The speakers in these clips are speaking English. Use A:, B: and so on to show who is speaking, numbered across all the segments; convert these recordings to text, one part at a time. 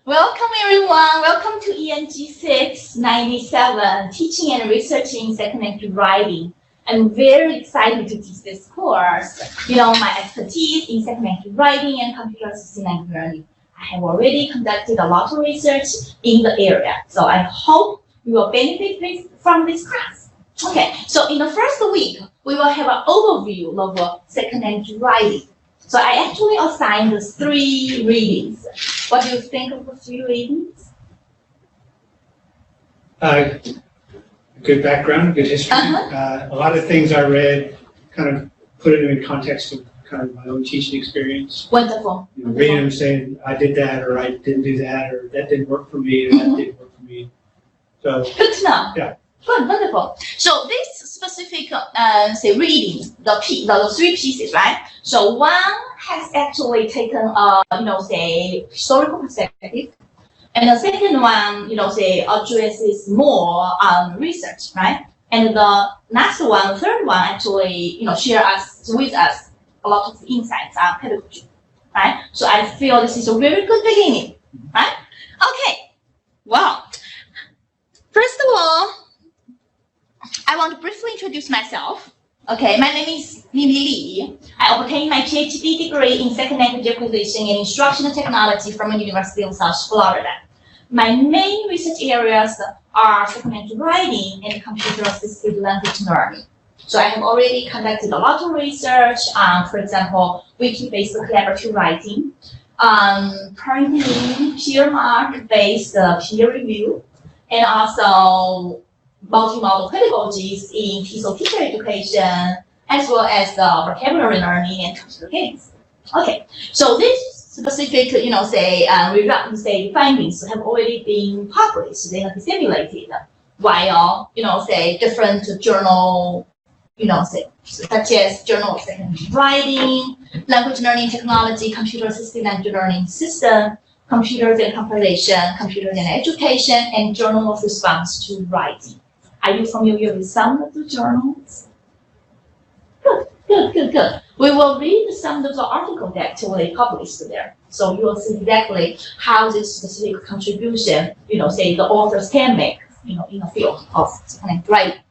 A: Welcome everyone. Welcome to ENG 697, Teaching and Researching Second Language Writing. I'm very excited to teach this course. You know, my expertise in second language writing and computer-assisted language learning. I have already conducted a lot of research in the area, so I hope you will benefit from this class. Okay, so in the first week, we will have an overview of second language writing. So I actually assigned 3 readings. What do you think of the 3 readings?
B: Good background, good history. A lot of things I read kind of put it in context of kind of my own teaching experience.
A: Wonderful.
B: You know, reading them saying I did that or I didn't do that or that didn't work for me or that didn't work for me. So
A: good to know.
B: Yeah.
A: Good, wonderful. So this specific say reading the 3 pieces, right? So one has actually taken say historical perspective, and the second one say addresses more research, right? And the next one, third one, actually share with us a lot of insights on pedagogy, right? So I feel this is a very good beginning, right? Okay. Wow. First of all, I want to briefly introduce myself. Okay, my name is Mimi Lee. I obtained my PhD degree in second language acquisition and instructional technology from the University of South Florida. My main research areas are second language writing and computer-assisted language learning. So I have already conducted a lot of research on, for example, wiki-based collaborative writing, printing, peer mark-based peer review, and also multimodal pedagogies in TESOL teacher education, as well as the vocabulary learning and computer games. Okay, so this specific, findings have already been published and disseminated while, different journal, such as Journal of Second Language Writing, Language Learning Technology, Computer-Assisted Language Learning System, Computers and Compilation, Computers and Education, and Journal of Response to Writing. Are you familiar with some of the journals? Good. We will read some of the articles that actually published there. So you will see exactly how this specific contribution, say the authors can make, in the field of second language writing.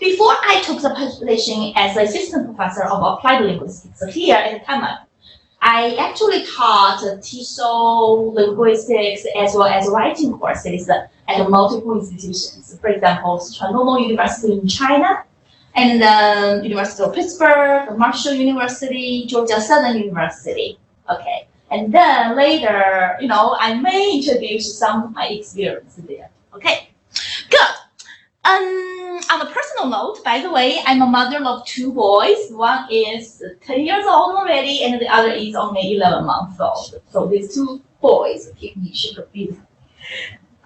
A: Before I took the position as assistant professor of applied linguistics here at Taiwan, I actually taught TESOL linguistics as well as writing courses at multiple institutions. For example, Sichuan Normal University in China, and the University of Pittsburgh, Marshall University, Georgia Southern University. Okay, and then later, I may introduce some of my experience there. Okay, good. On a personal note, by the way, I'm a mother of 2 boys. One is 10 years old already, and the other is only 11 months old. So these 2 boys keep me super busy.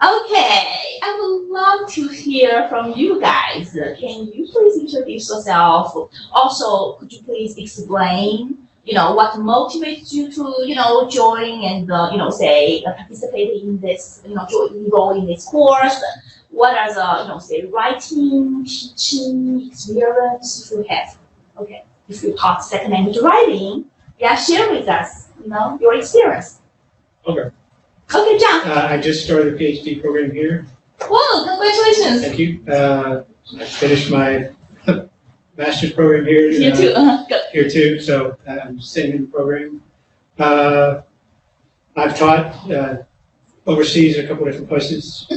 A: Okay, I would love to hear from you guys. Can you please introduce yourself? Also, could you please explain, what motivates you to, join and, participate in this, enroll in this course? What are the, writing, teaching experience you have? Okay, if you taught second language writing, share with us, your experience.
B: Okay.
A: Okay, John.
B: I just started a PhD program here.
A: Whoa, congratulations.
B: Thank you. I finished my master's program here.
A: Here too. Good.
B: Here too. So I'm staying in the program. I've taught overseas in a couple different places.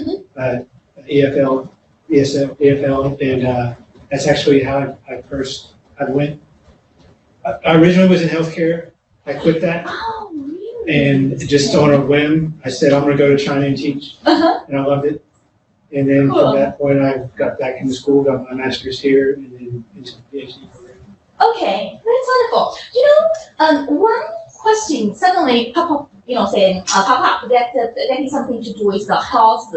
B: EFL, ESL, EFL, and that's actually how I went. I originally was in healthcare. I quit that.
A: Oh, really?
B: And just on a whim, I said, I'm going to go to China and teach. And I loved it. And then from that point, I got back into school, got my master's here, and then into the PhD program.
A: Okay, that's wonderful. One question suddenly pop up, pop up that is something to do with the health,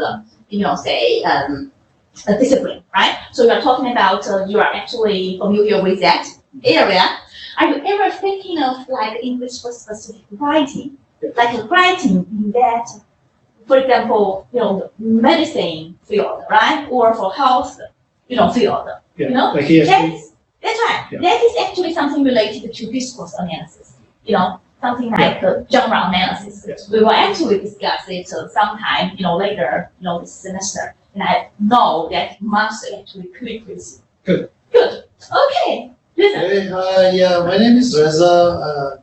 A: discipline, right? So you are talking about you are actually familiar with that area. Are you ever thinking of like English for specific writing, like writing in that, for example, the medicine field, right, or for health, field,
B: like ESP.
A: That's right. Yeah. That is actually something related to discourse analysis. something like genre analysis.
B: Yes.
A: We will actually discuss it sometime, later, this semester. And I know that must actually click with you.
B: Good.
A: Good. Okay. Listen.
C: Hey, hi, yeah, my name is Reza.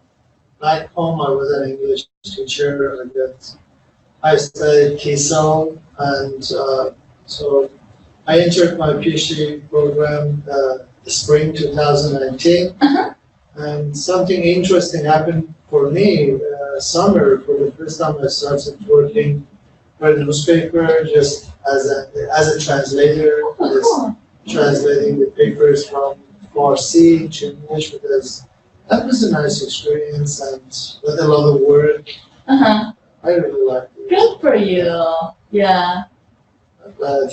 C: Back home, I was an English teacher. I studied TESOL, and so I entered my PhD program spring 2019. And something interesting happened for me. Summer, for the first time, I started working for the newspaper just as a translator, just translating the papers from Farsi to English, because that was a nice experience and with a lot of work. I really liked it.
A: Good for you. Yeah.
C: But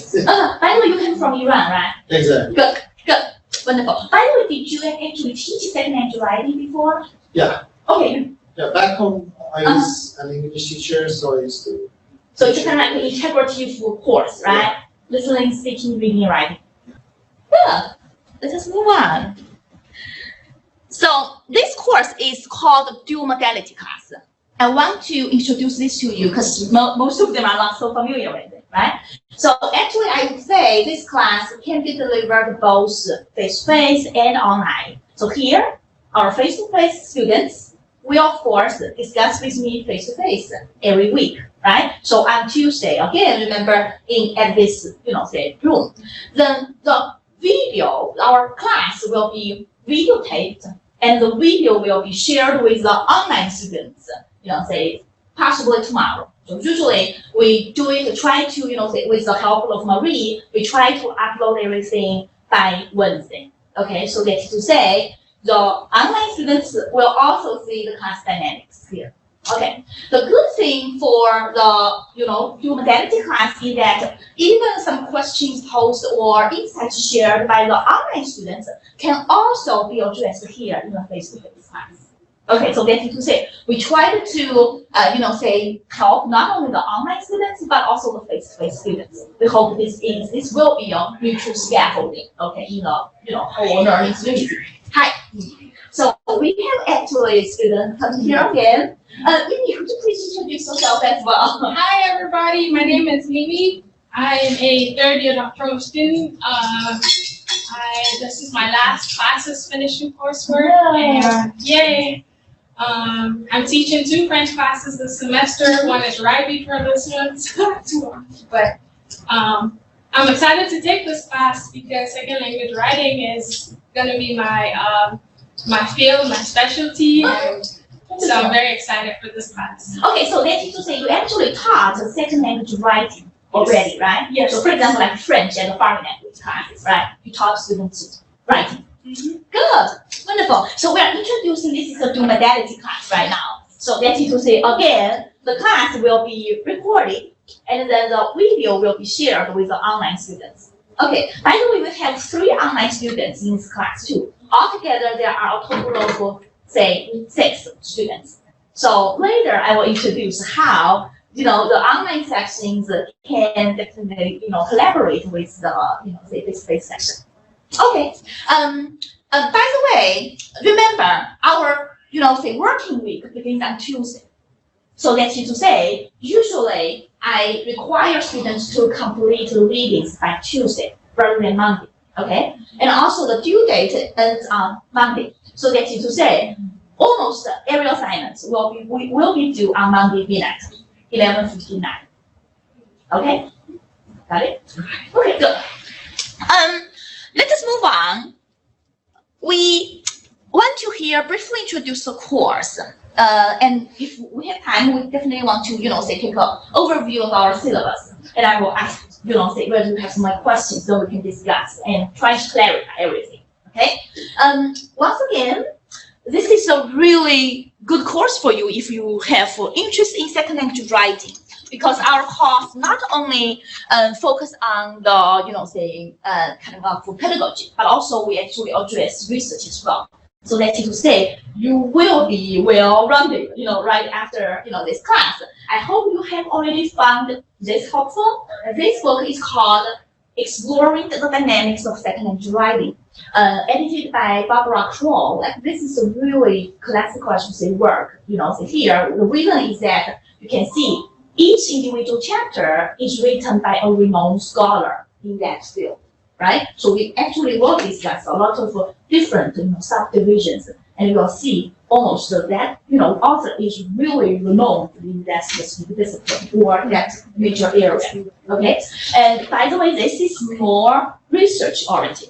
A: By the way, you came from Iran, right?
C: exactly.
A: Good. Good. Wonderful. By the way, did you actually teach second language writing before?
C: Yeah.
A: Okay.
C: Yeah, back home I was an English teacher, so I used to.
A: So it's kind of like an integrative course, right? Listening, speaking, reading, writing. Good. Let us move on. So this course is called dual modality class. I want to introduce this to you because most of them are not so familiar with it, right? So actually, I would say this class can be delivered both face-to-face and online. So here, our face-to-face students will, of course, discuss with me face-to-face every week, right? So on Tuesday, again, remember at this, room. Then the video, our class will be videotaped, and the video will be shared with the online students, possibly tomorrow. So usually we do it, try to, with the help of Marie, we try to upload everything by Wednesday. Okay, so that's to say, the online students will also see the class dynamics here. Okay, the good thing for the, dual modality class is that even some questions posed or insights shared by the online students can also be addressed here in the face-to-face class. Okay, so that's to say, we try to, help not only the online students, but also the face-to-face students. We hope this will be a mutual scaffolding, okay, in the, whole learning experience. Hi. So we have actually a student coming here again. Mimi, could you please introduce yourself as well?
D: Hi everybody, my name is Mimi. I am a third year doctoral student. This is my last classes finishing coursework. And yay! I'm teaching 2 French classes this semester. One is writing for this one, but I'm excited to take this class because second language writing is going to be my field, my specialty, and so I'm very excited for this class.
A: Okay, so that's to say you actually taught second language writing already, right?
D: Yes.
A: So for example, like French and foreign language classes, right? You taught students writing. Good, wonderful. So we are introducing this is a dual modality class right now. So that's to say again, the class will be recorded and then the video will be shared with the online students. Okay, by the way, we have 3 online students in this class too. Altogether, there are a total of, say, 6 students. So later, I will introduce how, the online sections can definitely, collaborate with the, say, face-to-face section. Okay. By the way, remember our, working week begins on Tuesday. So that's to say, usually I require students to complete the readings by Tuesday rather than Monday. Okay, and also the due date ends on Monday. So that's to say, almost every assignment will be due on Monday midnight, 11:59. Okay, got it? Okay, good. Let us move on. We want to briefly introduce the course. And if we have time, we definitely want to, take an overview of our syllabus. And I will ask, whether you have some questions so we can discuss and try to clarify everything. Okay? Once again, this is a really good course for you if you have interest in second language writing, because our course not only focus on the, kind of for pedagogy, but also we actually address research as well. So that's to say, you will be well-rounded, right after, this class. I hope you have already found this helpful. This book is called Exploring the Dynamics of Second Language Writing. edited by Barbara Kroll. Like this is a really classical, I should say, work. So here the reason is that you can see each individual chapter is written by a renowned scholar in that field, right? So we actually will discuss a lot of different subdivisions, and you will see almost that author is really renowned in that specific discipline or that major area. Okay, and by the way, this is more research oriented,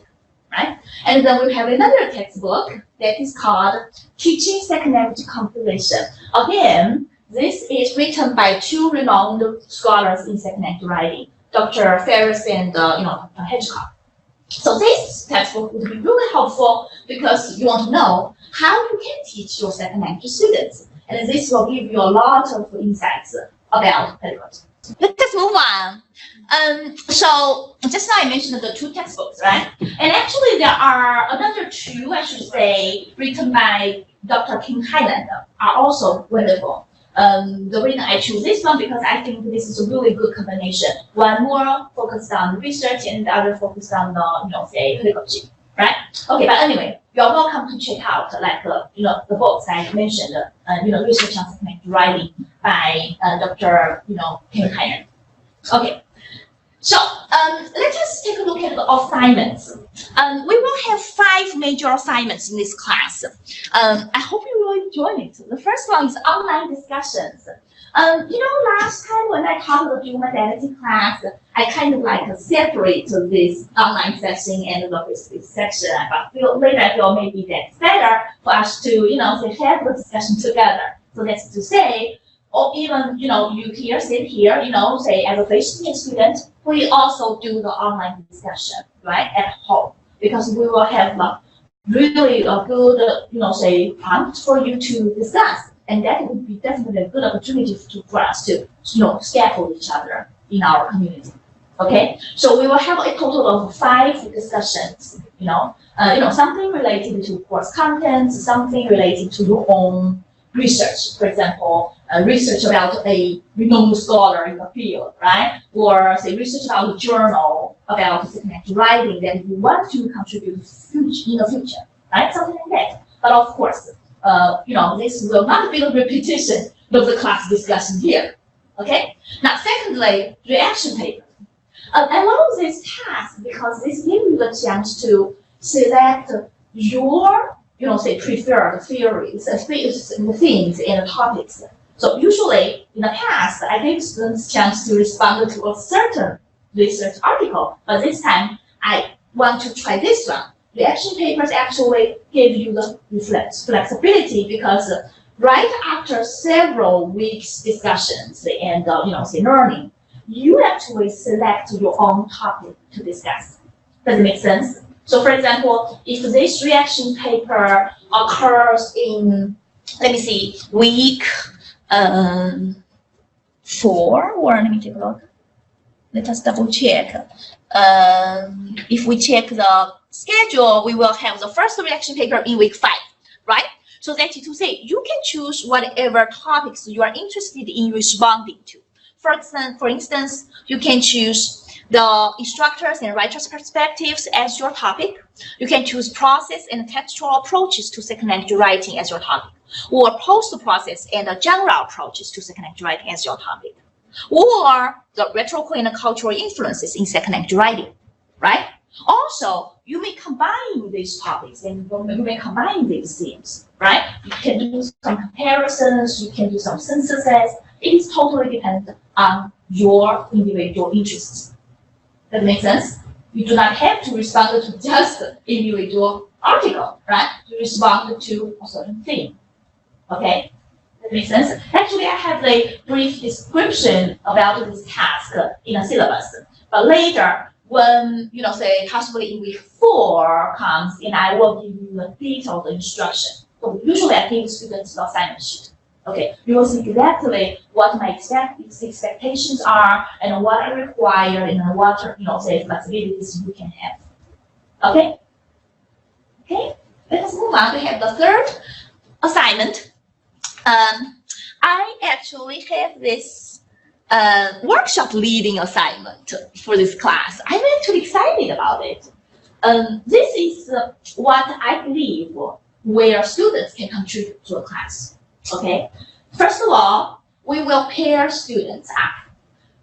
A: right? And then we have another textbook that is called Teaching Second Language Composition. Again, this is written by two renowned scholars in second language writing, Dr. Ferris and Dr. Hitchcock. So this textbook would be really helpful because you want to know how you can teach your second language students, and this will give you a lot of insights about pedagogy. Let's move on. So just now I mentioned the two textbooks, right? And actually there are another two, I should say, written by Dr. Kim Highland, are also wonderful. The reason I choose this one because I think this is a really good combination. One more focused on research and the other focused on say pedagogy, right? Okay, but anyway, you're welcome to check out the books I mentioned, research on second language writing by Dr. Kim Highland. Okay. So let us take a look at the assignments. We will have 5 major assignments in this class. I hope you will enjoy it. The first one is online discussions. Last time when I taught the dual modality class, I kind of separate this online session and the face-to-face section. But later I feel maybe that's better for us to, have the discussion together. So that's to say, or even, you here, sit here, say as a face-to-face student, we also do the online discussion, right, at home, because we will have really a good, say, prompt for you to discuss, and that would be definitely a good opportunity for us to, scaffold each other in our community. Okay, so we will have a total of 5 discussions. Something related to course contents, something related to your own research, for example, research about a renowned scholar in the field, right? Or say research about a journal about second language writing that you want to contribute in the future, right? Something like that. But of course, this will not be a repetition of the class discussion here. Okay? Now, secondly, reaction paper. I love this task because this gives you the chance to select your say preferred theories, themes, and topics. So usually in the past, I gave students a chance to respond to a certain research article, but this time I want to try this one. Reaction papers actually give you the flexibility because right after several weeks discussions and say learning, you actually select your own topic to discuss. Does it make sense? So for example, if this reaction paper occurs in, let me see, week 4, or let me take a look. Let us double check. If we check the schedule, we will have the first reaction paper in week 5, right? So that is to say, you can choose whatever topics you are interested in responding to. For instance, you can choose the instructors and writers' perspectives as your topic. You can choose process and textual approaches to second language writing as your topic, or post-process and genre approaches to second language writing as your topic, or the rhetorical and cultural influences in second language writing, right? Also, you may combine these topics and you may combine these themes, right? You can do some comparisons, you can do some synthesis. It is totally dependent on your individual interests. That makes sense? You do not have to respond to just the individual article, right? You respond to a certain theme. Okay? That makes sense? Actually, I have a brief description about this task in a syllabus. But later, when, say, possibly in week 4 comes, and I will give you a detailed instruction. So usually I give students the assignment sheet. Okay, you will see exactly what my expectations are and what I require and what say flexibilities you can have. Okay? Okay, let us move on. We have the third assignment. I actually have this workshop leading assignment for this class. I'm actually excited about it. This is what I believe where students can contribute to a class. Okay, first of all, we will pair students up.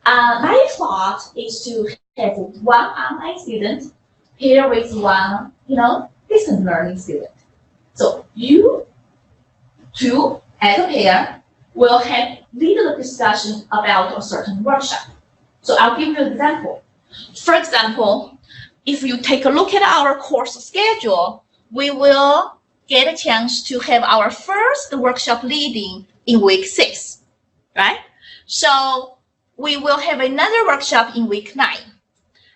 A: My thought is to have one online student pair with one, distance learning student. So you two as a pair will have little discussion about a certain workshop. So I'll give you an example. For example, if you take a look at our course schedule, we will get a chance to have our first workshop leading in week 6, right? So we will have another workshop in week 9.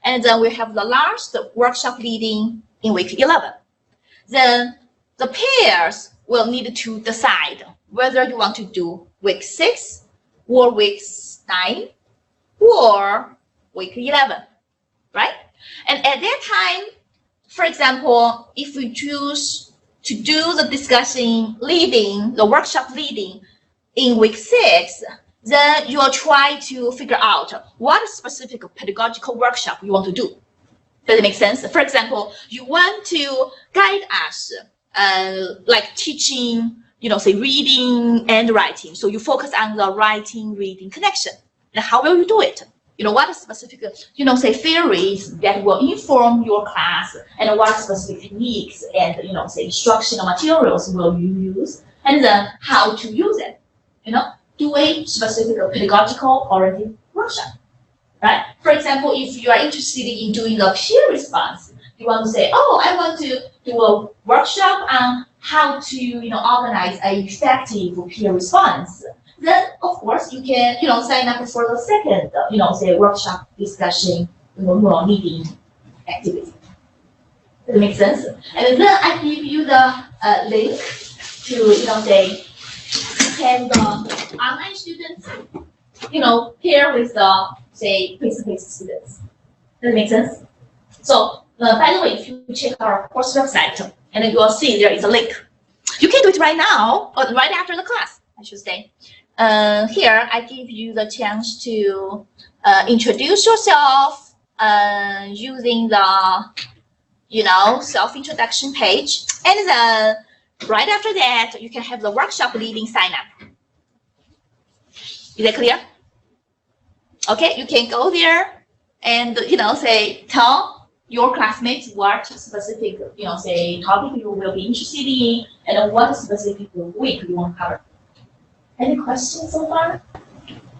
A: And then we have the last workshop leading in week 11. Then the pairs will need to decide whether you want to do week 6 or week 9 or week 11, right? And at that time, for example, if we choose to do the discussion leading, the workshop leading in week 6, then you will try to figure out what specific pedagogical workshop you want to do. Does it make sense? For example, you want to guide us, like teaching, say reading and writing. So you focus on the writing-reading connection. And how will you do it? What specific, say theories that will inform your class, and what specific techniques and, say instructional materials will you use, and then how to use it, do a specific pedagogical oriented workshop, right? For example, if you are interested in doing the peer response, you want to say, oh, I want to do a workshop on how to, organize an effective peer response. Then, of course, you can, sign up for the second, say workshop discussion, leading activity. Does it make sense? And then I give you the link to, say, have the online students, pair with the, say, face-to-face students. Does it make sense? So, by the way, if you check our course website, and then you will see there is a link. You can do it right now, or right after the class, I should say. Here, I give you the chance to introduce yourself using the, self-introduction page. And then right after that, you can have the workshop leading sign up. Is that clear? Okay, you can go there and, say, tell your classmates what specific, say, topic you will be interested in and what specific week you want to cover. Any questions so far?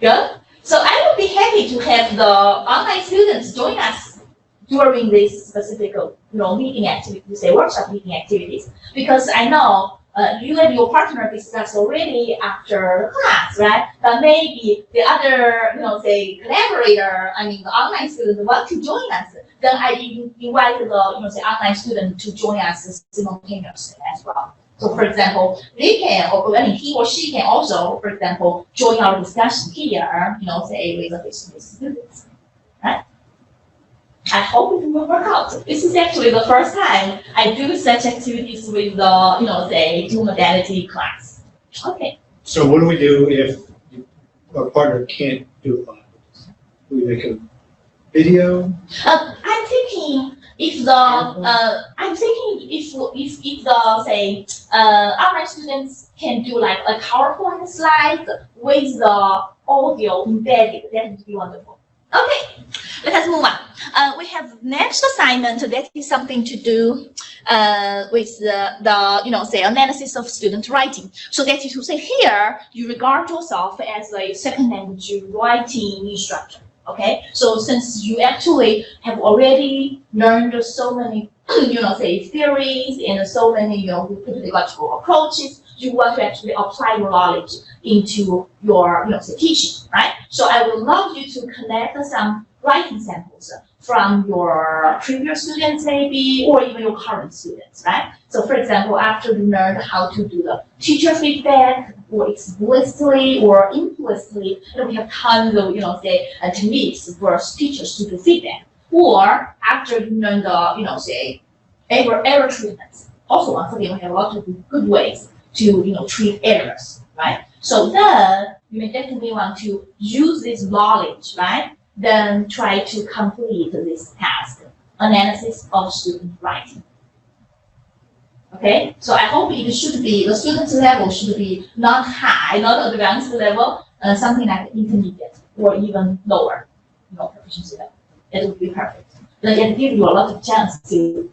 A: Good. So I would be happy to have the online students join us during this specific, meeting activities, say workshop meeting activities, because I know you and your partner discussed already after class, right? But maybe the other, say collaborator, the online student want to join us. Then I invite the, say online student to join us simultaneously as well. So, for example, they can, he or she can also, for example, join our discussion here, say with the face-to-face students, right? I hope it will work out. This is actually the first time I do such activities with the, say, dual modality class. Okay.
B: So what do we do if our partner can't do it live? Do we make a video?
A: I'm thinking if the if the say online students can do like a PowerPoint slide with the audio embedded, that would be wonderful. Okay, let us move on. We have next assignment that is something to do with the say analysis of student writing. So that is to say here you regard yourself as a second language writing instructor. Okay, so since you actually have already learned so many, say theories and so many, pedagogical approaches, you want to actually apply your knowledge into your, say teaching, right? So I would love you to collect some writing samples from your previous students maybe, or even your current students, right? So for example, after you learned how to do the teacher feedback, or explicitly or implicitly, and we have tons of, say, techniques for teachers to do feedback. Or after you learn the, say, error treatments. Also, once again, we have a lot of good ways to, treat errors, right? So then you may definitely want to use this knowledge, right? Then try to complete this task analysis of student writing. Okay, so I hope it should be, the student level should be not high, not advanced level, something like intermediate or even lower, proficiency level. It would be perfect. Then it gives you a lot of chance to,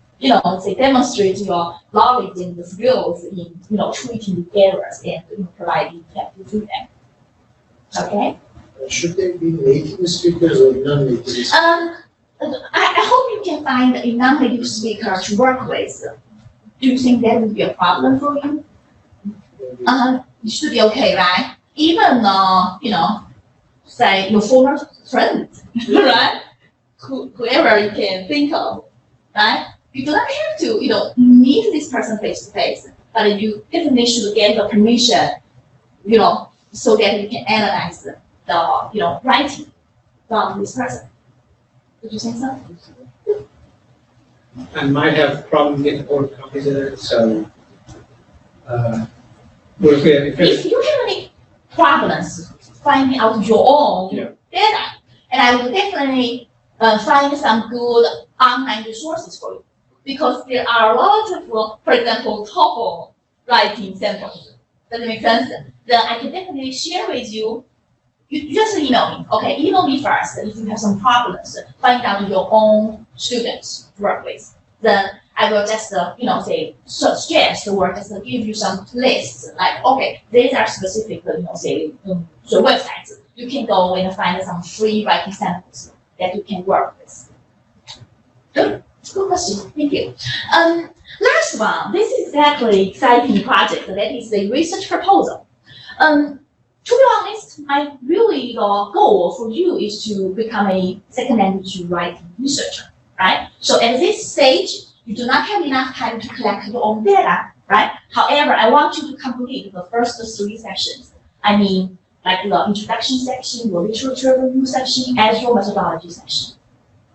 A: say demonstrate your knowledge and the skills in, treating errors and providing effective feedback. Okay.
C: Should they be native speakers or non-native speakers?
A: I hope you can find a non-native speaker to work with. Do you think that would be a problem for you? It should be okay, right? Even, say your former friend, right? Whoever you can think of, right? You do not have to, meet this person face to face, but you definitely should get the permission, so that you can analyze the, writing from this person. Did you think so?
B: I might have a problem getting hold of copies of it, so, what
A: If you have any problems finding out your own data, and I will definitely find some good online resources for you, because there are a lot of, for example, TOEFL writing samples. Does it make sense? Then I can definitely share with you. You just email me, okay? Email me first if you have some problems. Find out your own students to work with. Then I will just, say suggest or just give you some lists. Like, okay, these are specific, say, the websites. You can go and find some free writing samples that you can work with. Good question. Thank you. Last one. This is exactly exciting project. That is the research proposal. To be honest, the goal for you is to become a second language writing researcher, right? So at this stage, you do not have enough time to collect your own data, right? However, I want you to complete the first 3 sections. I mean, like the introduction section, your literature review section, and your methodology section.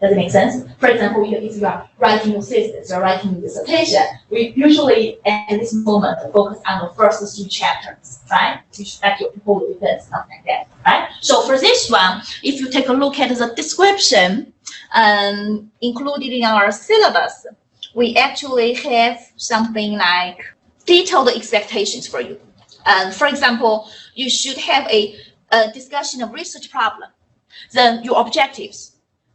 A: Does it make sense? For example, if you are writing your thesis or writing your dissertation, we usually at this moment focus on the first 3 chapters, right? Which like your proposal defense, something like that, right? So for this one, if you take a look at the description included in our syllabus, we actually have something like detailed expectations for you. For example, you should have a discussion of research problem, then your objectives,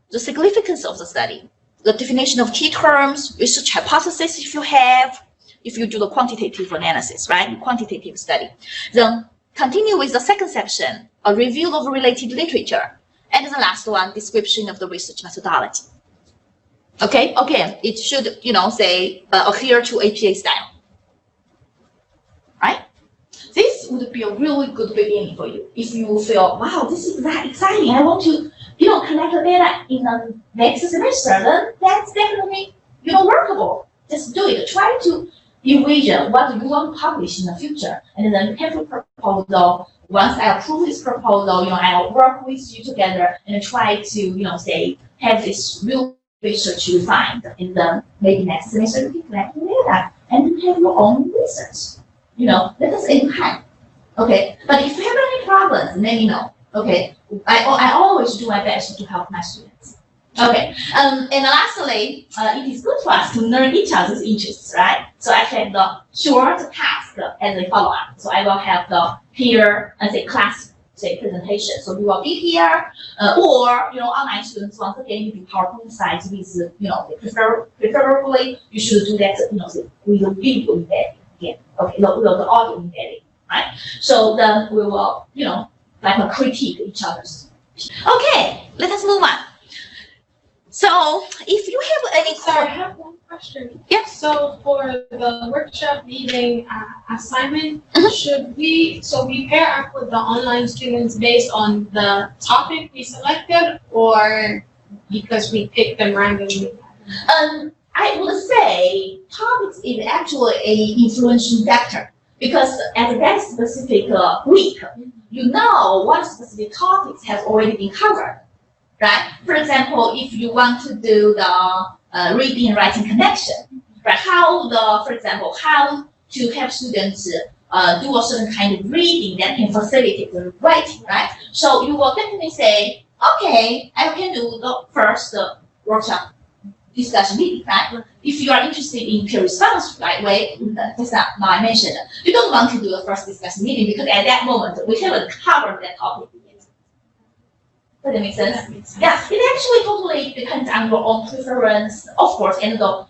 A: the significance of the study, the definition of key terms, research hypothesis if you do the quantitative analysis, right? Quantitative study. Then continue with the second section, a review of related literature. And the last one, description of the research methodology. Okay, again, it should, say, adhere to APA style. Right? This would be a really good beginning for you. If you feel, wow, this is that exciting, I want to collect the data in the next semester, then that's definitely, workable. Just do it. Try to envision what you want to publish in the future. And then you have a proposal. Once I approve this proposal, I'll work with you together and try to, say, have this real research you find. And then maybe next semester you can collect the data and you have your own research. Let us aim high. Okay. But if you have any problems, let me know. Okay, I always do my best to help my students. Okay, and lastly, it is good for us to learn each other's interests, right? So I have the short task as a follow-up. So I will have the peer, class, presentation. So you will be here, or online students once again you do PowerPoint slides with preferably you should do that with the video embedding again. Okay, the audio embedding, right? So then we will like a critique each other's. Okay, let us move on. So if you have any
D: Sorry, I have one question.
A: Yes.
D: So for the workshop meeting assignment, should we pair up with the online students based on the topic we selected or because we picked them randomly?
A: I would say topics is actually a influential factor because at that specific week, what specific topics have already been covered, right? For example, if you want to do the reading and writing connection, right? For example, how to help students do a certain kind of reading that can facilitate the writing, right? So you will definitely say, okay, I can do the first workshop discussion meeting, right? If you are interested in peer response, right, way, that's not I mentioned, you don't want to do the first discussion meeting because at that moment we haven't covered that topic yet. Does that make sense? Yeah, it actually totally depends on your own preference, of course, and your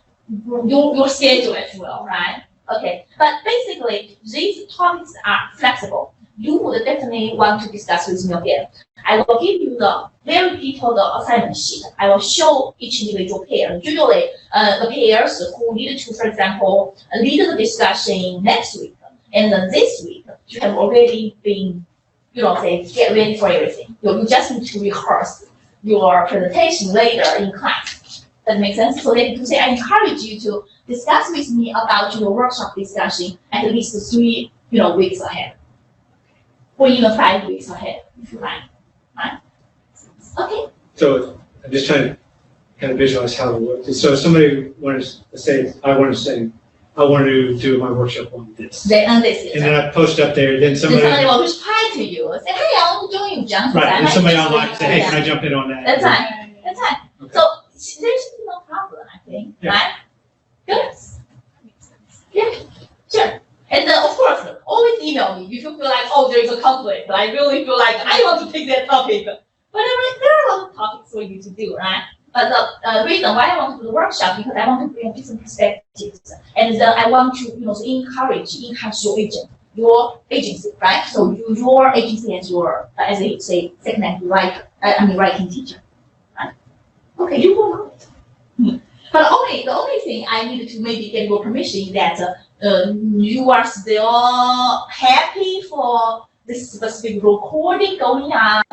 A: schedule as well, right? Okay, but basically these topics are flexible. You would definitely want to discuss with me again. I will give you the very detailed assignment sheet. I will show each individual pair. Usually, the pairs who need to, for example, lead the discussion next week and then this week, you have already been, say, get ready for everything. You just need to rehearse your presentation later in class. That makes sense? So then to say, I encourage you to discuss with me about your workshop discussion at least 3, weeks ahead. Or even 5 weeks ahead, if you like. Right? Okay.
B: So I'm just trying to kind of visualize how it works. So if somebody wanted to say, I want to do my workshop on this.
A: And this
B: and then I post up there, then somebody
A: will reply to you and say, hey, I want to join you, John.
B: right, and somebody online say, hey, can I jump in on that?
A: That's right. That's right. Okay. So there's no problem, I think. Yeah. Right? Good. Yeah, sure. And of course, always email me if you feel like, oh, there is a conflict. I really feel like I want to take that topic. But there are a lot of topics for you to do, right? But the reason why I want to do the workshop because I want to bring different perspectives, and I want to, encourage your agency, right? So your agency as your, as a say, second language writer, writing teacher, right? Okay, you will know it. But the only thing I needed to maybe get your permission is that you are still happy for this specific recording going on,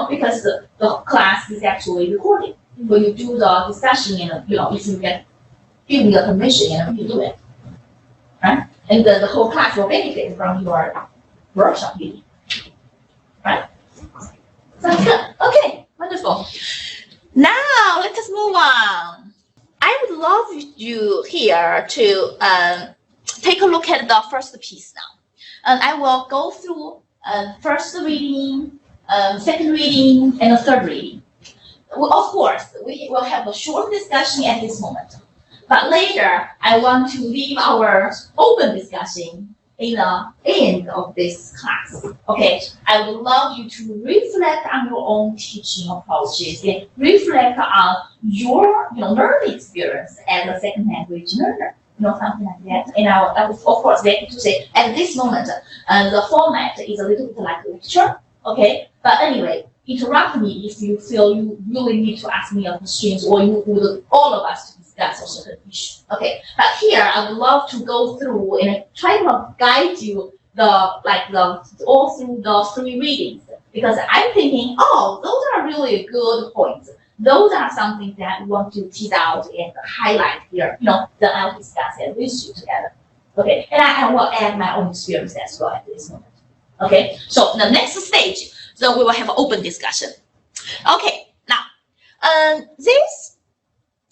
A: because the class is actually recording. When you do the discussion, if you get given the permission, you do it, right? And the whole class will benefit from your workshop meeting, right? Sounds good. Okay, wonderful. Now let us move on. I would love you here to take a look at the first piece now. And I will go through first reading, second reading, and a third reading. Well, of course, we will have a short discussion at this moment. But later, I want to leave our open discussion in the end of this class. Okay, I would love you to reflect on your own teaching approaches and reflect on your learning experience as a second language learner. Something like that. And I would, of course, like to say at this moment, the format is a little bit like a lecture. Okay, but anyway, interrupt me if you feel you really need to ask me a question or you would all of us to discuss a certain issue. Okay, but here I would love to go through and try to guide you all through the 3 readings because I'm thinking, oh, those are really good points. Those are something that we want to tease out and highlight here. Then I'll discuss it with you together. Okay, and I will add my own experience as well at this moment. Okay, so the next stage, so we will have an open discussion. Okay, now, this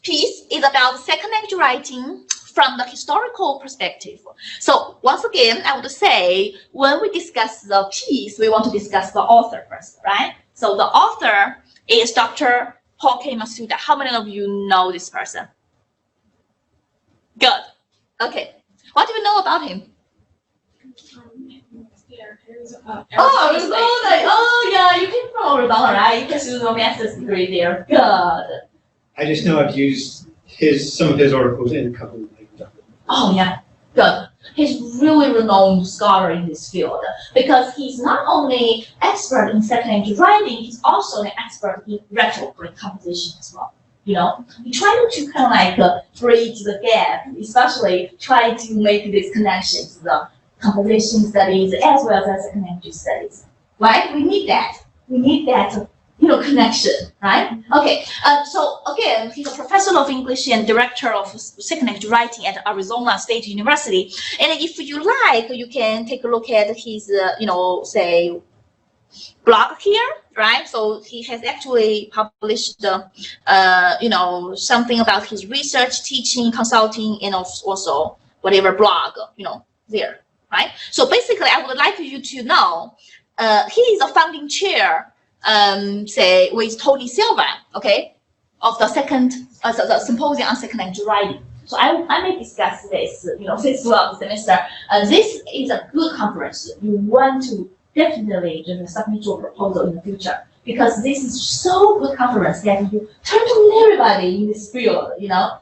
A: piece is about second language writing from the historical perspective. So once again, I would say when we discuss the piece, we want to discuss the author first, right? So the author is Dr. Paul K. Masuda. How many of you know this person? Good. Okay. What do you know about him? Oh, yeah, you came from Arizona, right? You pursued a master's degree there. Good.
B: I just know I've used some of his articles in a couple of things.
A: Oh, yeah. Good. He's really renowned scholar in this field because he's not only expert in second language writing, he's also an expert in rhetoric composition as well. He tried to kind of bridge the gap, especially try to make these connections, the composition studies as well as second language studies. Right? We need that. We need that connection, right? Okay, so again, he's a professor of English and director of second language writing at Arizona State University. And if you like, you can take a look at his, say, blog here, right? So he has actually published, something about his research, teaching, consulting, and also whatever blog, there, right? So basically, I would like you to know, he is a founding chair say with Tony Silva, okay, of the the symposium on second language writing. So I may discuss this, this throughout the semester. This is a good conference. You want to definitely submit your proposal in the future, because this is so good conference that you turn to meet everybody in this field,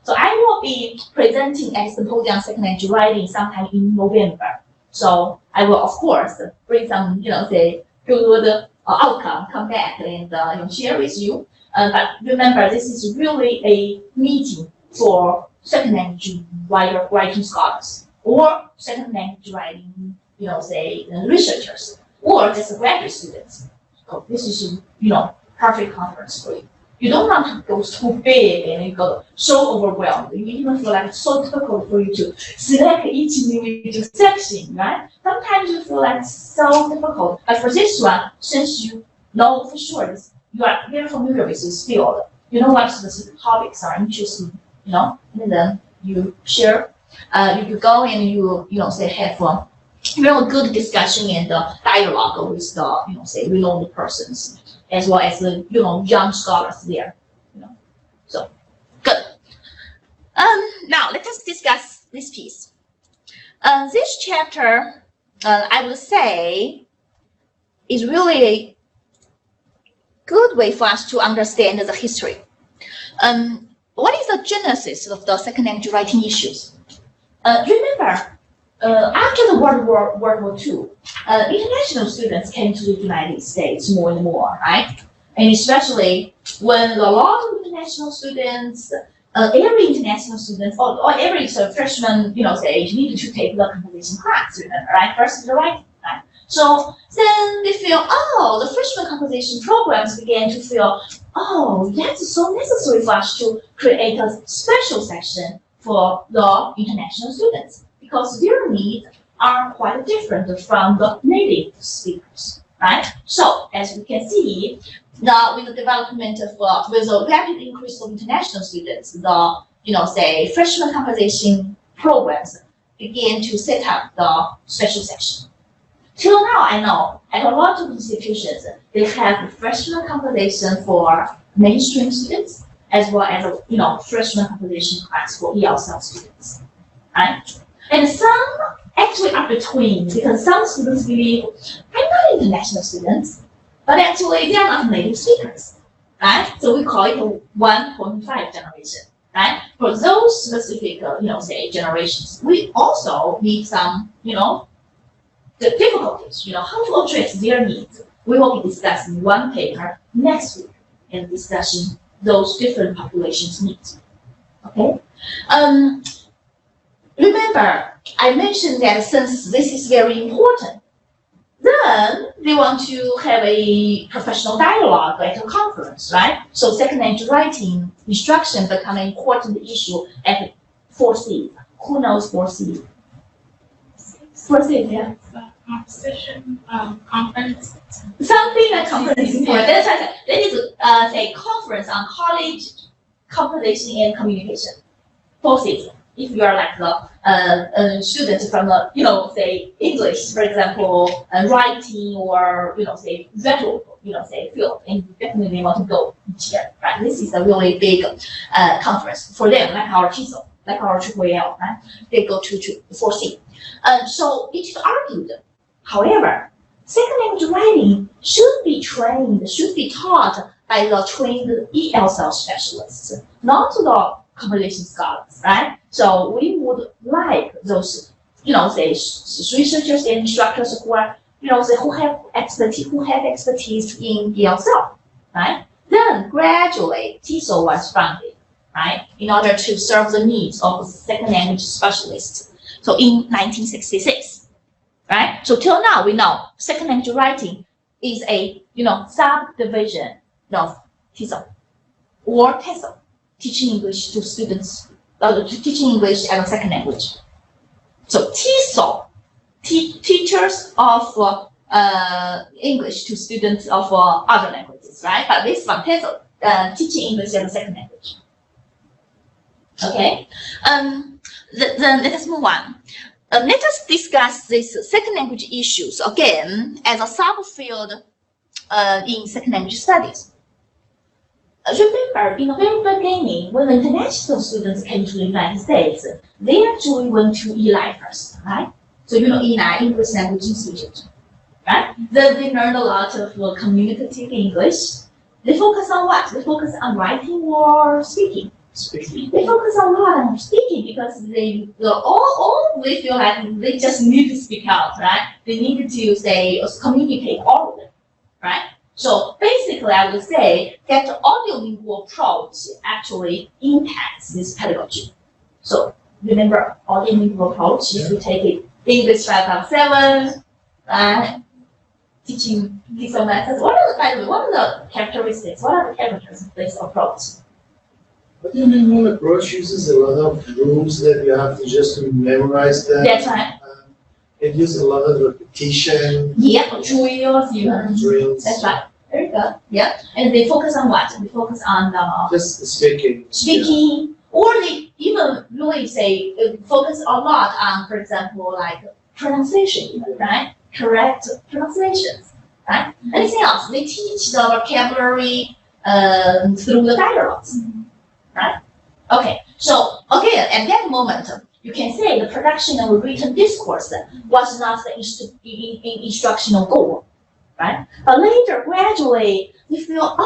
A: So I will be presenting at symposium on second language writing sometime in November. So I will, of course, bring some, say, good outcome, come back and share with you. But remember, this is really a meeting for second language writing scholars, or second language writing, say, researchers, or just graduate students. So this is, perfect conference for you. You don't want to go too big and you go so overwhelmed. You even feel like it's so difficult for you to select each individual section, right? Sometimes you feel like it's so difficult. But for this one, since you know for sure you are very familiar with this field, you know what specific topics are interesting, and then you share, you go and you say have a real good discussion and dialogue with the, say, renowned persons, as well as the, young scholars there, So, good. Now let us discuss this piece. This chapter, I would say, is really a good way for us to understand the history. What is the genesis of the second language writing issues? Remember, after the World War II, international students came to the United States more and more, right? And especially when a lot of international students, every international student, or every freshman, say, needed to take the composition class, remember, right? First, the writing, right? So then they feel, the freshman composition programs began to feel, that's so necessary for us to create a special section for the international students, because their needs are quite different from the native speakers, right? So as we can see, with the development of, with the rapid increase of international students, the, say, freshman composition programs began to set up the special section. Till now, I know at a lot of institutions, they have freshman composition for mainstream students, as well as, freshman composition class for ESL students, right? And some actually are between, because some students believe, I'm not international students, but actually they are not native speakers, right? So we call it a 1.5 generation, right? For those specific, say, generations, we also need some, the difficulties, how to address their needs. We will be discussing one paper next week and discussing those different populations' needs, okay? Remember, I mentioned that since this is very important, then they want to have a professional dialogue at a conference, right? So second language writing instruction become an important issue at 4C. Who knows 4C? 4C, yeah.
D: Composition, conference.
A: Something like conference. That's right. That is a conference on college composition and communication. 4C. If you are like the student from the, say, English, for example, writing, or, say, rhetorical, say, field, and you definitely want to go each year, right? This is a really big conference for them, like our TESOL, like our AAAL, right? They go to 4C. So it is argued, however, second language writing should be taught by the trained ESL specialists, not the composition scholars, right? So we would like those, say, researchers and instructors who are, say, who have expertise in ESL, right? Then gradually TESOL was founded, right, in order to serve the needs of second language specialists. So in 1966, right? So till now we know second language writing is a, subdivision of TESOL or TESOL, teaching English to students, teaching English as a second language. So TESOL, teachers of English to students of other languages, right? But this one, TESOL, teaching English as a second language. Okay, then let us move on. Let us discuss these second language issues again as a subfield in second language studies. remember, in the very beginning, when the international students came to the United States, they actually went to ELI first, right? So ELI, English Language Institute, right? Then they learned a lot of communicative English. They focus on what? They focus on writing or speaking. They focus a lot on speaking because they feel like they just need to speak out, right? They need to say communicate all of them, right? So basically, I would say that the audiolingual approach actually impacts this pedagogy. So remember, audiolingual approach. If you take it English 5.7, right? Teaching visual methods. What are the characteristics? What are the characteristics of this approach?
C: What do you mean when approach uses a lot of rules that you have to just memorize them?
A: That's right.
C: It uses a lot of repetition.
A: Yeah, drills,
C: drills.
A: That's right. Very good. Yeah. And they focus on what? They focus on
C: just speaking.
A: Speaking, or they even really say focus a lot on, for example, like pronunciation, right? Correct pronunciations, right? Anything else? They teach the vocabulary through the dialogues. Right? Okay, so again, at that moment, you can say the production of a written discourse was not the instructional goal, right? But later, gradually, they feel,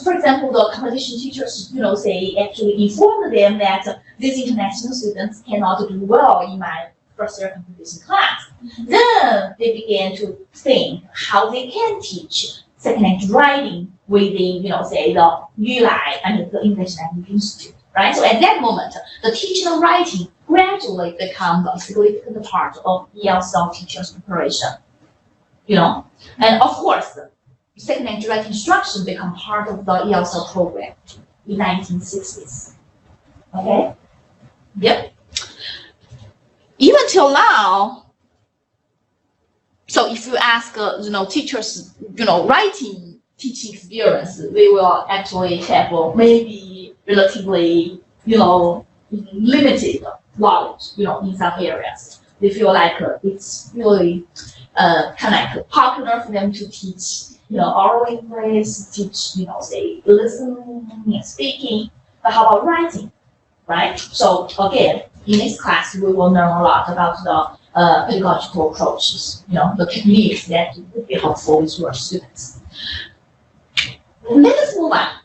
A: for example, the competition teachers, say actually informed them that these international students cannot do well in my first year competition class. Then they began to think how they can teach second language writing within, say the ELI, the English Language Institute, right? So at that moment, the teaching and writing gradually become a significant part of ELSL teachers' preparation, And of course, second language writing instruction become part of the ELSL program in 1960s. Okay? Yep. Even till now, so if you ask, teachers, writing teaching experience, they will actually have maybe relatively, limited knowledge, in some areas. They feel like it's really kind of like popular for them to teach, oral English, teach, say listening and speaking. But how about writing, right? So again, in this class, we will learn a lot about the pedagogical approaches, the techniques that would be helpful with your students. Let us move on.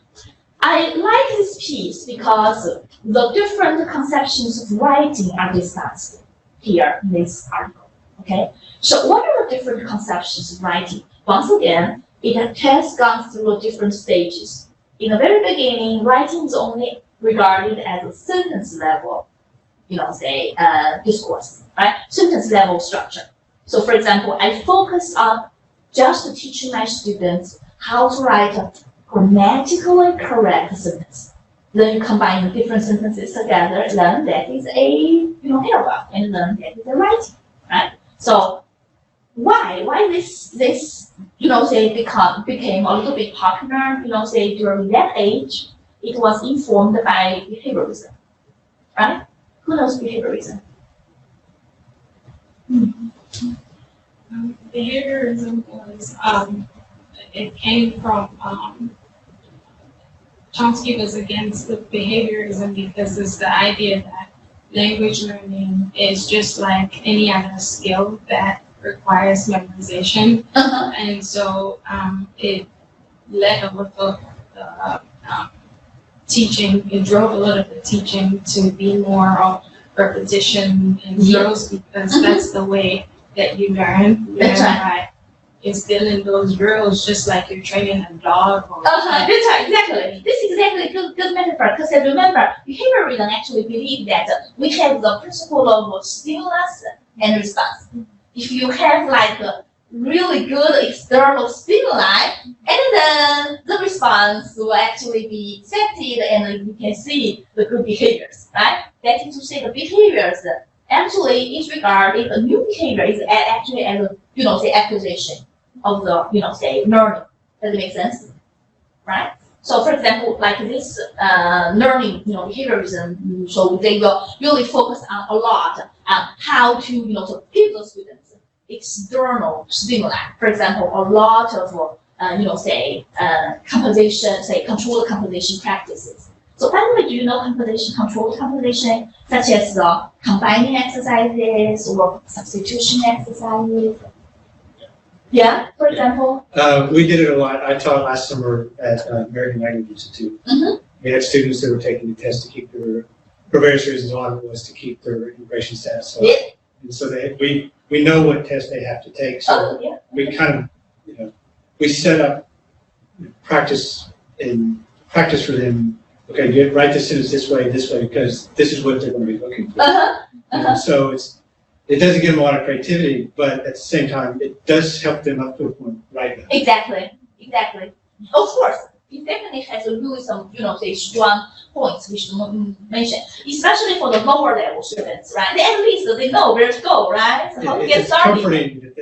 A: I like this piece because the different conceptions of writing are discussed here in this article. Okay, so what are the different conceptions of writing? Once again, it has gone through different stages. In the very beginning, writing is only regarded as a sentence level, discourse, right? Sentence level structure. So for example, I focus on just teaching my students how to write a grammatically correct sentence. Then you combine the different sentences together, then that is a paragraph, and then that is a writing, right? So why this became a little bit popular, during that age, it was informed by behaviorism, right? Who knows behaviorism?
D: Behaviorism was, it came from, Chomsky was against the behaviorism because it's the idea that language learning is just like any other skill that requires memorization. And so it led a lot of teaching, it drove a lot of the teaching to be more of repetition and drills because that's the way that you learn.
A: That's right.
D: By instilling those drills, just like you're training a dog. Or
A: That's right, exactly. This is exactly a good metaphor because remember, behaviorism actually believe that we have the principle of stimulus and response. If you have like a really good external stimuli, and then the response will actually be accepted, and you can see the good behaviors, right? That is to say, the behaviors actually is regarded a new behavior is actually as a acquisition of the learning. Does it make sense? Right? So for example, like this learning, behaviorism, so they will really focus on a lot on how to, to give the students external stimuli. For example, a lot of composition, say controlled composition practices. So by the way, do you know controlled composition, such as the combining exercises or substitution exercises? Yeah, for example?
B: We did it a lot. I taught last summer at American Language Institute.
A: Mm-hmm.
B: We had students that were taking the test to keep their, for various reasons, a lot of it was to keep their immigration status. So,
A: Yeah.
B: and so we know what test they have to take. So
A: Oh, yeah.
B: we kind of, we set up practice for them. Okay, you write the sentence this way, because this is what they're going to be looking for. So it doesn't give them a lot of creativity, but at the same time, it does help them up to a point right now.
A: Exactly. Of course, it definitely has really some, say strong points we should mention, especially for the lower level students, right? At least they know where to go, right? So how to get
B: It's
A: started.
B: comforting that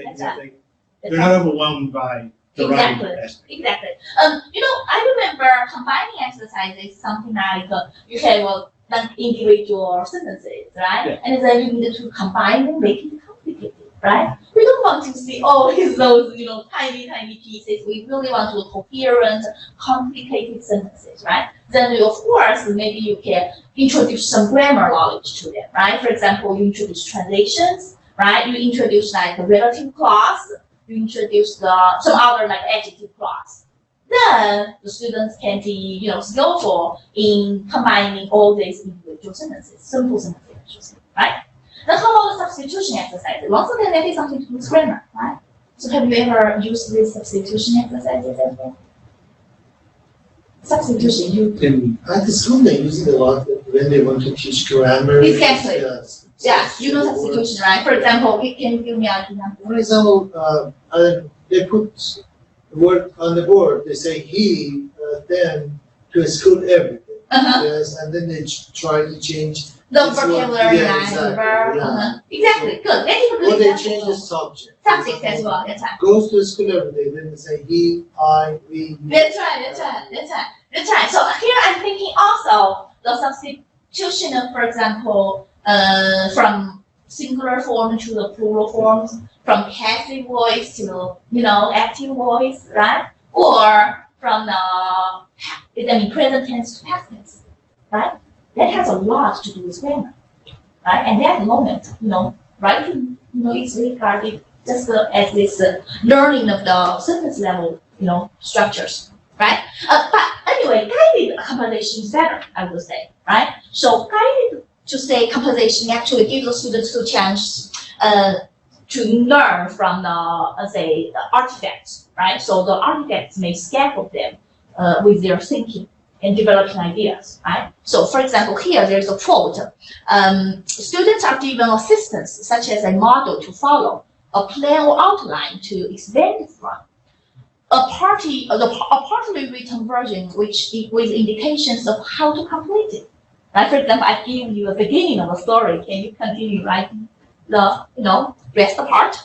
B: they're not overwhelmed by the writing aspect.
A: Exactly. I remember combining exercises, something like you have individual sentences, right?
B: Yeah.
A: And then you need to combine them, make it complicated, right? We don't want to see all those, tiny pieces. We really want to coherent, complicated sentences, right? Then, of course, maybe you can introduce some grammar knowledge to them, right? For example, you introduce translations, right? You introduce like a relative clause. You introduce some other like adjective clause. Then the students can be, skillful in combining all these individual sentences, simple sentences, I should say, right? Then how about the substitution exercises? Once again, that is something to do with grammar, right? So have you ever used these substitution exercises as well? Substitution,
C: At the school they use it a lot when they want to teach grammar.
A: Exactly.
C: Yes.
A: Yeah, substitution, right? For example, can you give me an example?
C: For example, they put the word on the board. They say he, then to exclude everything.
A: Uh-huh.
C: Yes, and then they try to change.
A: The
C: It's what-
A: vocabulary,
C: yeah,
A: right?
C: exactly,
A: The verb.
C: yeah.
A: Uh-huh. Exactly. Good. That is a
C: Or
A: good
C: they
A: example.
C: change the subject.
A: Subject as well. That's right.
C: Goes to school every day. Then they say he, I, we.
A: That's right. So here I'm thinking also the substitution of, for example, from singular form to the plural forms, from passive voice to active voice, right? Or from the present tense to past tense, right? That has a lot to do with grammar, right? And that moment, writing, is regarded just as this learning of the sentence level, structures, right? But anyway, guided composition is better, I would say, right? So guided to say composition actually gives the students the chance to learn from the artifacts, right? So the artifacts may scaffold them with their thinking and developing ideas, right? So for example, here there's a quote. Students are given assistance such as a model to follow, a plan or outline to expand from, a partly written version with indications of how to complete it. Right? For example, I give you a beginning of a story. Can you continue writing the rest part?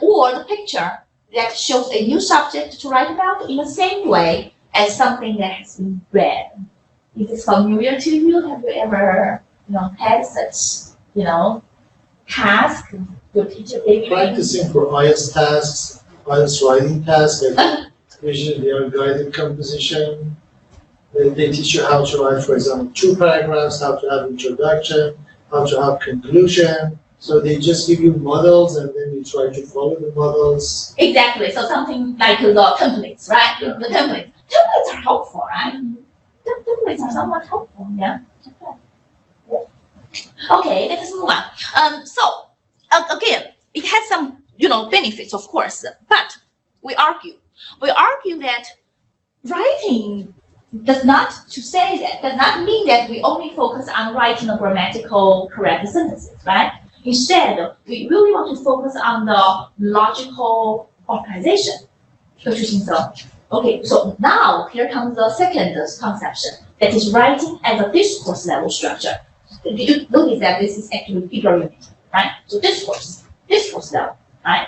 A: Or the picture that shows a new subject to write about in the same way as something that has been read. Is this familiar to you? Have you ever had such task? Your teacher gave you?
C: Practicing for IELTS tasks, IELTS writing tasks, usually they are guided composition. They teach you how to write, for example, 2 paragraphs, how to have introduction, how to have conclusion. So they just give you models and then you try to follow the models.
A: Exactly. So something like the templates, right?
C: Yeah.
A: The templates. Templates are helpful, right? Templates are somewhat helpful, yeah. Okay, let's move on. So again, it has some benefits, of course, but we argue that writing does not mean that we only focus on writing the grammatical correct sentences, right? Instead, we really want to focus on the logical organization. Don't you think so? Okay, so now here comes the second conception, that is writing as a discourse level structure. Did you notice that this is actually bigger unit, right? So discourse level, right?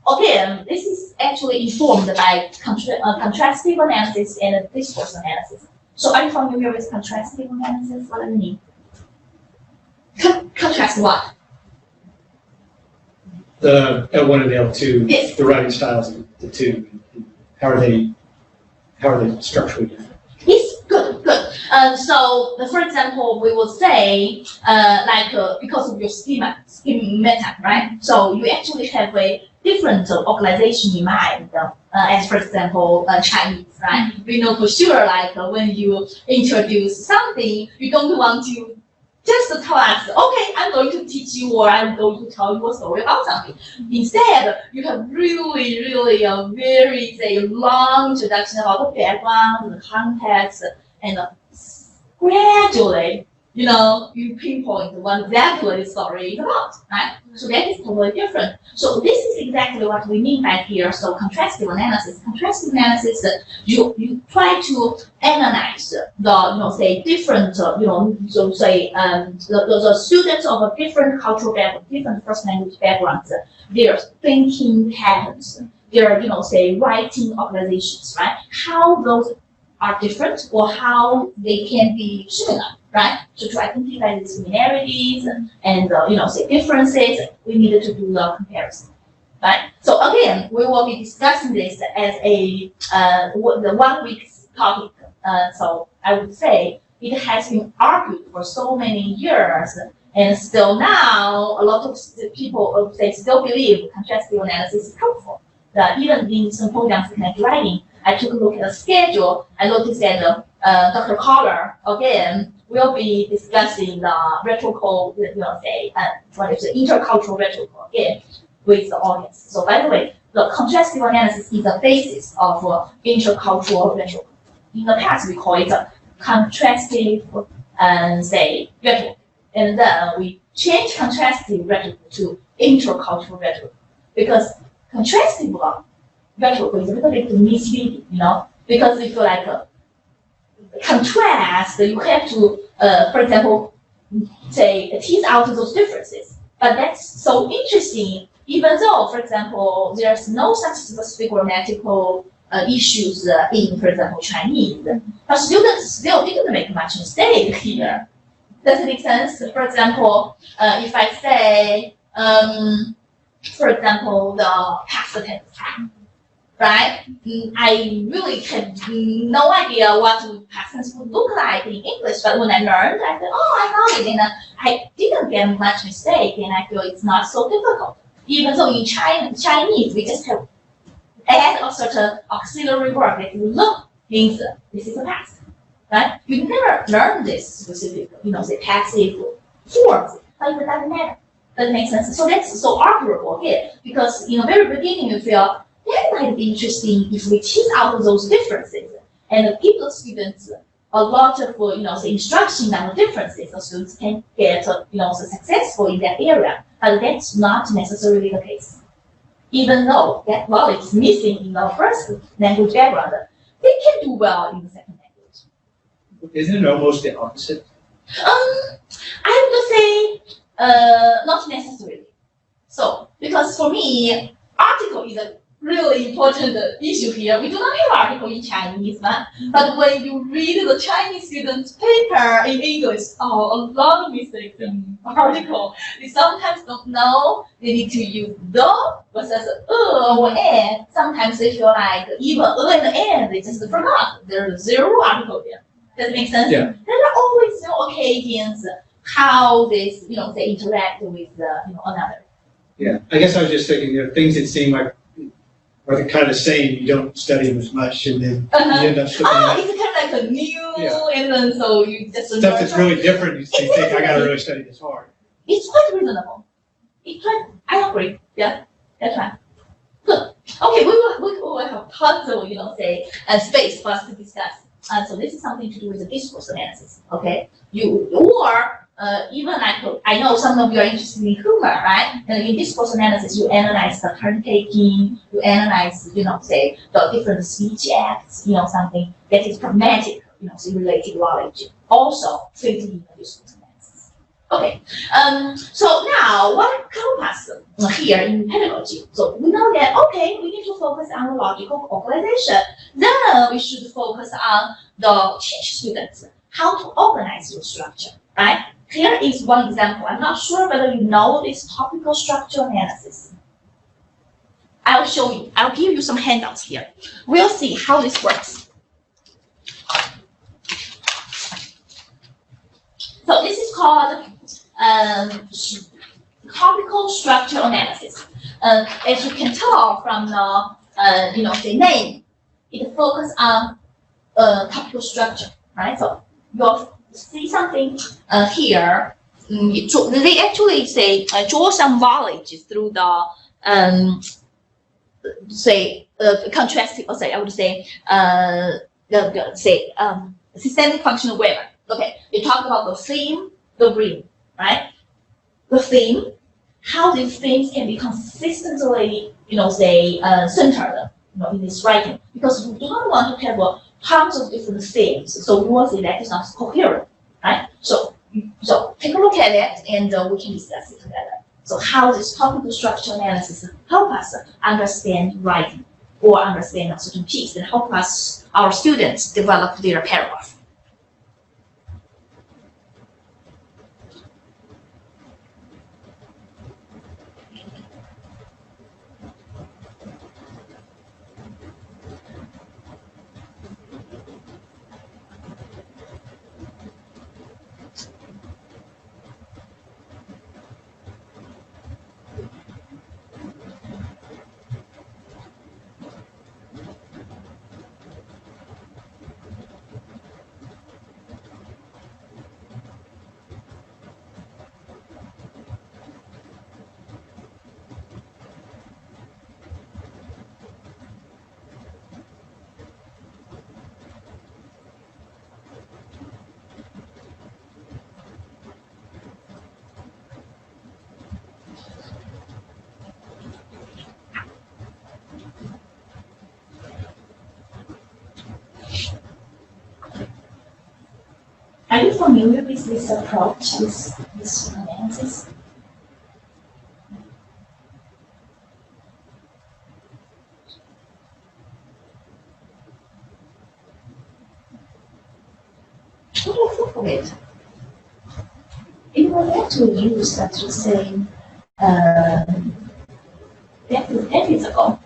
A: Again, this is actually informed by contrastive analysis and discourse analysis. So are you familiar with contrastive analysis? What does it mean? Contrast what?
B: The L1 and L2,
A: Yes.
B: the writing styles of the two, and how are they structurally different?
A: It's good, good. So, for example, we will say, because of your schema, right? So you actually have a different organization in mind, as for example, Chinese, right? We know for sure, when you introduce something, you don't want to just tell us, okay, I'm going to teach you or I'm going to tell you a story about something. Instead, you have really a very, say, long introduction about the background, the context, and gradually, you pinpoint what exactly the story is about, right? So that is totally different. So this is exactly what we mean by here. So contrastive analysis. Contrastive analysis, you try to analyze the, say, different, so say, the students of a different cultural background, different first language backgrounds, their thinking patterns, their, say, writing organizations, right? How those are different or how they can be similar, right? So to identify the similarities and say differences, we needed to do the comparison, right? So again, we will be discussing this as the 1 week topic. So I would say it has been argued for so many years, and still now a lot of people still believe contrastive analysis is helpful. Even in symposiums connect writing, I took a look at the schedule. I noticed that Dr. Collar again will be discussing the rhetorical, what is the intercultural rhetorical again with the audience. So by the way, the contrastive analysis is the basis of intercultural rhetoric. In the past, we call it contrastive rhetoric, and then we change contrastive rhetoric to intercultural rhetoric because contrastive rhetoric is a little bit misleading, because if you contrast, you have to, for example, say tease out those differences. But that's so interesting, even though, for example, there's no such specific grammatical issues in, for example, Chinese, but students still didn't make much mistake here. Does it make sense? For example, if I say, for example, the past tense, right? I really had no idea what past tense would look like in English, but when I learned, I said, oh, I got it, and I didn't get much mistake, and I feel it's not so difficult. Even though in Chinese, we just have add a certain auxiliary verb that you look means this is the past, right? You never learn this specific, say passive forms, but it doesn't matter. That makes sense. So that's so arguable here, because in the very beginning you feel that might be interesting if we tease out those differences and give the students a lot of, say instruction on the differences, so students can get, successful in that area. But that's not necessarily the case. Even though that knowledge is missing in the first language background, they can do well in the second language.
B: Isn't it almost the opposite?
A: I would say not necessarily. So, because for me, article is a really important issue here. We do not have article in Chinese, but when you read the Chinese students' paper in English, a lot of mistakes in article. They sometimes don't know they need to use the versus or and. Sometimes they feel like even in the end they just forgot. There's zero article there. Does it make sense?
B: Yeah.
A: There are always occasions how this, they interact with another.
B: Yeah, I guess I was just thinking, things that seem like are kind of the same, you don't study them as much, and then you end up slipping out.
A: It's kind of like a new, and then so you just
B: Stuff that's really different, you think, I gotta really study this hard.
A: It's quite reasonable. I agree. Yeah, that's right. Good. Okay, we will have tons of, space for us to discuss. So this is something to do with the discourse analysis. Okay, even I know some of you are interested in humor, right? And in discourse analysis, you analyze the turn taking, you analyze, say the different speech acts, something that is pragmatic, so related knowledge, also fitting in the discourse analysis. Okay, so now what helps us here in pedagogy? So we know that, okay, we need to focus on the logical organization. Then we should focus on the teach students how to organize your structure, right? Here is one example. I'm not sure whether you know this topical structure analysis. I'll show you. I'll give you some handouts here. We'll see how this works. So this is called topical structure analysis. As you can tell from the name, it focuses on topical structure, right? So you'll see something here. They actually say draw some knowledge through the contrasting, or I would say systemic functional grammar. Okay, you talk about the theme, the ring, right? The theme, how these themes can be consistently, centered, in this writing, because you do not want to have tons of different themes, so you want to say that it's not coherent, right? So take a look at it, and we can discuss it together. So how this topical structure analysis help us understand writing or understand a certain piece, and help us, our students, develop their paragraph. Are you familiar with this approach, this analysis? What do you think of it? It was actually used, as you say, decades ago,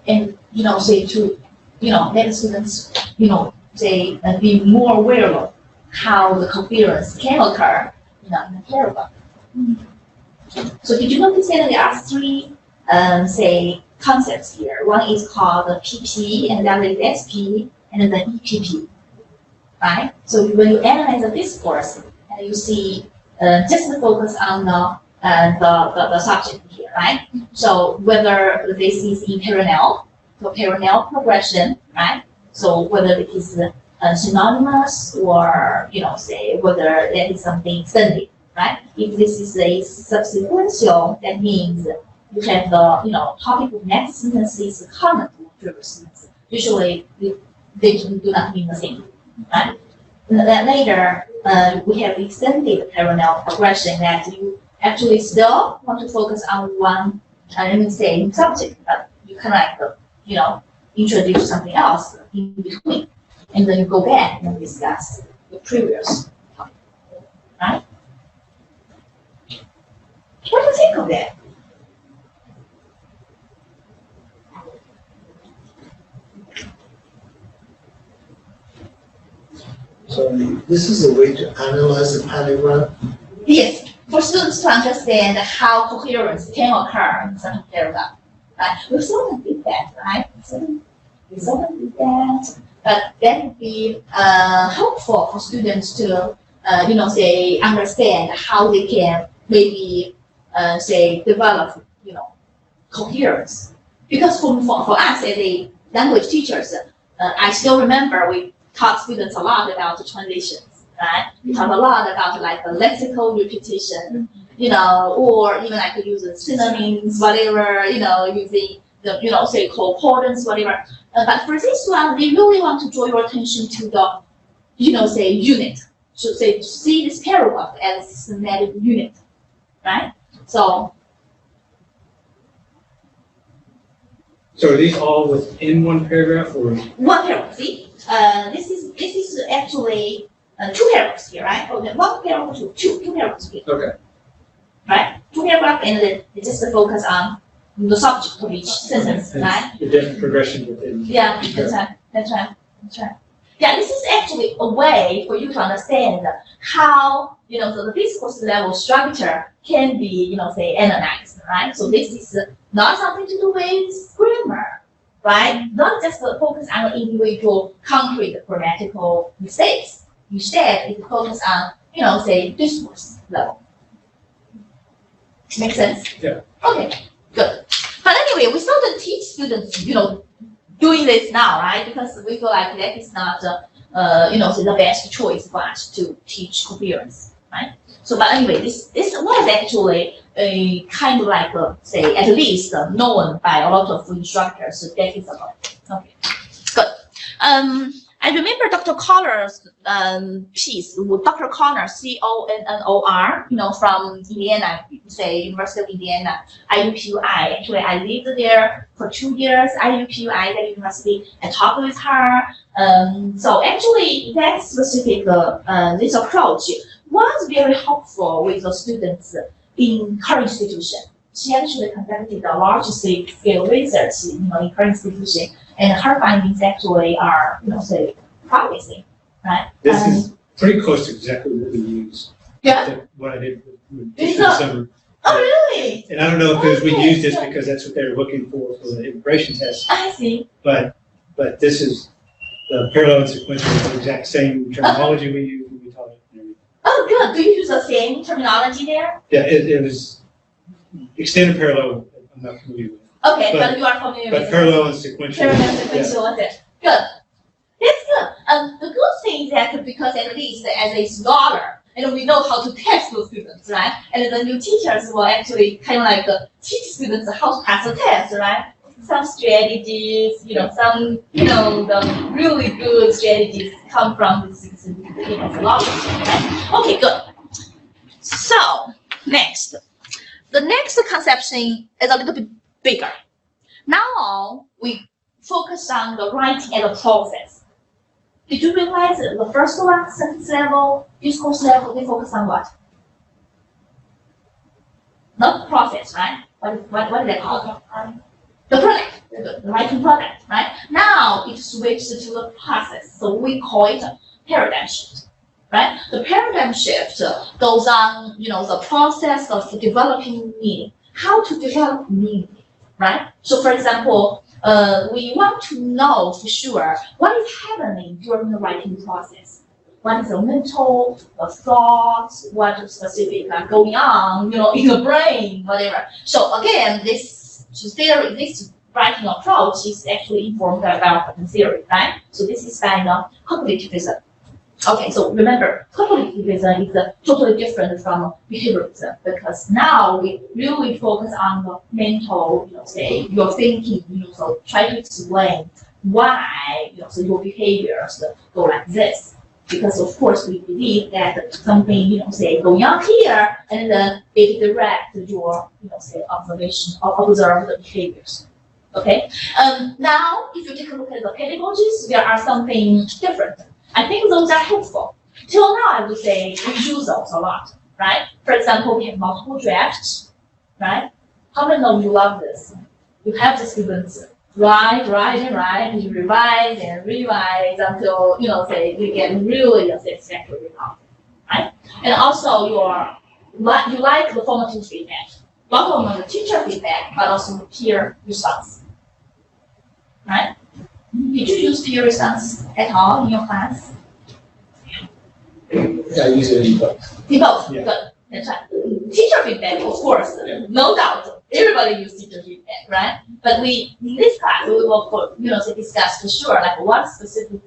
A: and say to let students say be more aware of how the coherence can occur in a paragraph. So did you notice that there are three concepts here? One is called the PP, and the other is SP, and then EPP, right? So when you analyze a discourse, and you see just the focus on the subject here, right? So whether this is in parallel, so parallel progression, right? So whether it is synonymous, or say whether that is something extended, right? If this is a subsequential, that means you have the topic of next sentence is common to previous sentence. Usually they do not mean the same, right? And then later we have extended parallel progression, that you actually still want to focus on one subject, but you connect introduce something else in between, and then you go back and discuss the previous topic, right? What do you think of that?
C: So this is a way to analyze the paragraph.
A: Yes, for students to understand how coherence can occur in certain paragraph. Right? We seldom did that, right? We seldom did that, but that would be helpful for students to, understand how they can maybe, develop, coherence. Because for us as a language teachers, I still remember we taught students a lot about the transitions, right? We taught a lot about like the lexical repetition, or even I could use the synonyms, whatever, using the, say concordance, whatever. But for this one, they really want to draw your attention to the, unit. So say, see this paragraph as a systematic unit, right? So
B: are these all within one paragraph, or?
A: one paragraph, see? This is actually two paragraphs here, right? Okay, one paragraph to two paragraphs here.
B: Okay.
A: Right? Two paragraphs, and then it's just the focus on the subject of each sentence, right?
B: The different progression within.
A: Yeah, that's right. Yeah, this is actually a way for you to understand how, the discourse level structure can be, say, analyzed, right? So this is not something to do with grammar, right? Not just focus on individual concrete grammatical mistakes. Instead, it focuses on, say, discourse level. Make sense?
B: Yeah.
A: Okay, good. But anyway, we still don't teach students, doing this now, right? Because we feel like that is not, the best choice for us to teach coherence, right? So, but anyway, this was actually a kind of like, say, at least known by a lot of instructors decades ago. Okay, good. I remember Dr. Connor's piece, Dr. Connor, C-O-N-N-O-R, from Indiana, say University of Indiana, IUPUI. Actually, I lived there for 2 years, IUPUI, the university, and talked with her. So actually, that specific, this approach was very helpful with the students in her institution. She actually conducted a large-scale research, in her institution, and her findings actually are, say, promising, right?
B: This is pretty close to exactly what we use.
A: Yeah.
B: What I did with
A: Is
B: the
A: it?
B: summer.
A: Oh, really?
B: And I don't know if it was, we
A: Okay,
B: used this
A: so-
B: because that's what they were looking for the immigration test,
A: I see.
B: but this is the parallel and sequential, the exact same terminology we use when we taught it. and everything.
A: Oh, good. Do you use the same terminology there?
B: Yeah, it was extended parallel, I'm not familiar with,
A: Okay,
B: But-
A: but you are familiar
B: but
A: with it.
B: parallel and sequential.
A: Parallel
B: yeah.
A: sequential was it? Good. That's good. The good thing is that because at least as a scholar, we know how to test those students, right? And the new teachers will actually kind of like teach students how to pass the test, right? Some strategies, some, the really good strategies come from this methodology, right? Okay, good. So, next. The next conception is a little bit bigger. Now, we focus on the writing and the process. Did you realize that the first one, sentence level, discourse level, they focus on what? Not process, right? What is that called? The product, the writing product, right? Now it switched to the process, so we call it a paradigm shift, right? The paradigm shift goes on, the process of developing meaning, how to develop meaning, right? So, for example, we want to know for sure what is happening during the writing process. What is the mental, the thoughts, what is specific going on, in the brain, whatever. So again, this theory, this writing approach is actually informed by development theory, right? So this is by cognitivism. Okay, so remember, cognitivism is totally different from behaviorism because now we really focus on the mental, say, your thinking, so try to explain why, so your behaviors go like this. Because of course we believe that something, say, going on here, and then it directs your, say, observation or observe the behaviors. Okay. Now, if you take a look at the pedagogies, there are something different. I think those are helpful. Till now, I would say we use those a lot, right? For example, we have multiple drafts, right? How many of you love this? You have the students write, and you revise and revise until, say, you get really a satisfactory result, right? And also, you like the formative feedback, not only the teacher feedback, but also the peer response, right? Did you use peer response at all in your class?
E: Yeah, I use it in both.
A: In both,
B: Yeah.
A: good. That's right. Teacher feedback, of course, no doubt. Everybody use teacher feedback, right? But in this class, we will, discuss for sure, like what specific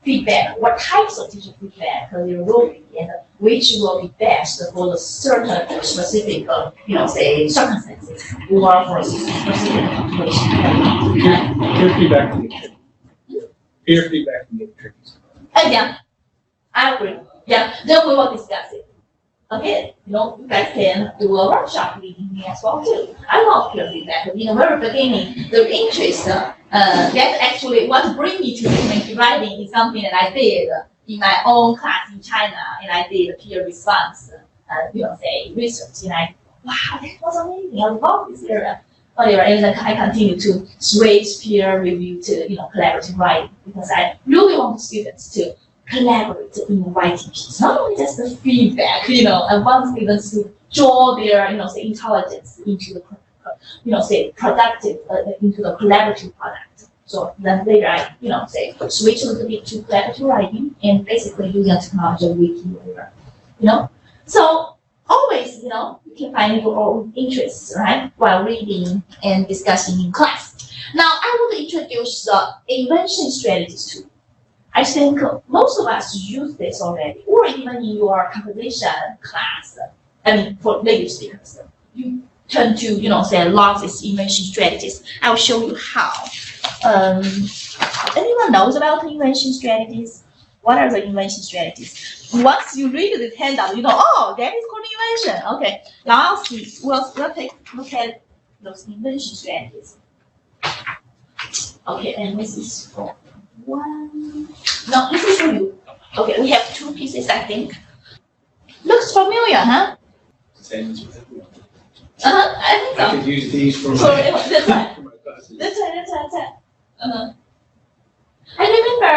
A: feedback, what types of teacher feedback there will be, and which will be best for the certain specific, say, circumstances or for a specific population. Right?
B: Peer feedback can get tricky. Peer feedback can get tricky.
A: Yeah, I agree. Yeah, then we will discuss it. Okay, you guys can do a workshop leading me as well too. I love peer feedback. In the very beginning, the interest that actually what bring me to documentary writing is something that I did in my own class in China, and I did peer response, say research, and wow, that was amazing. I love this area. whatever, and then I continue to switch peer review to, collaborative writing, because I really want students to collaborate in the writing piece, not only just the feedback, I want students to draw their, say, intelligence into the, say, productive, into the collaborative product. So then later I, say, switch a little bit to collaborative writing and basically using technology, wiki, whatever, So always, you can find your own interests, right, while reading and discussing in class. Now, I will introduce the invention strategies too. I think most of us use this already, or even in your composition class. For native speakers, you tend to, say, love these invention strategies. I'll show you how. Anyone knows about invention strategies? What are the invention strategies? Once you read the handout, oh, that is called invention. Okay, now we'll take a look at those invention strategies. Okay, and this is for one. No, this is for you. Okay, we have two pieces, I think. Looks familiar, huh?
B: Same as with everyone.
A: I think so.
B: I could use these for
A: So
B: my,
A: that's right.
B: for my classes.
A: That's right. I remember,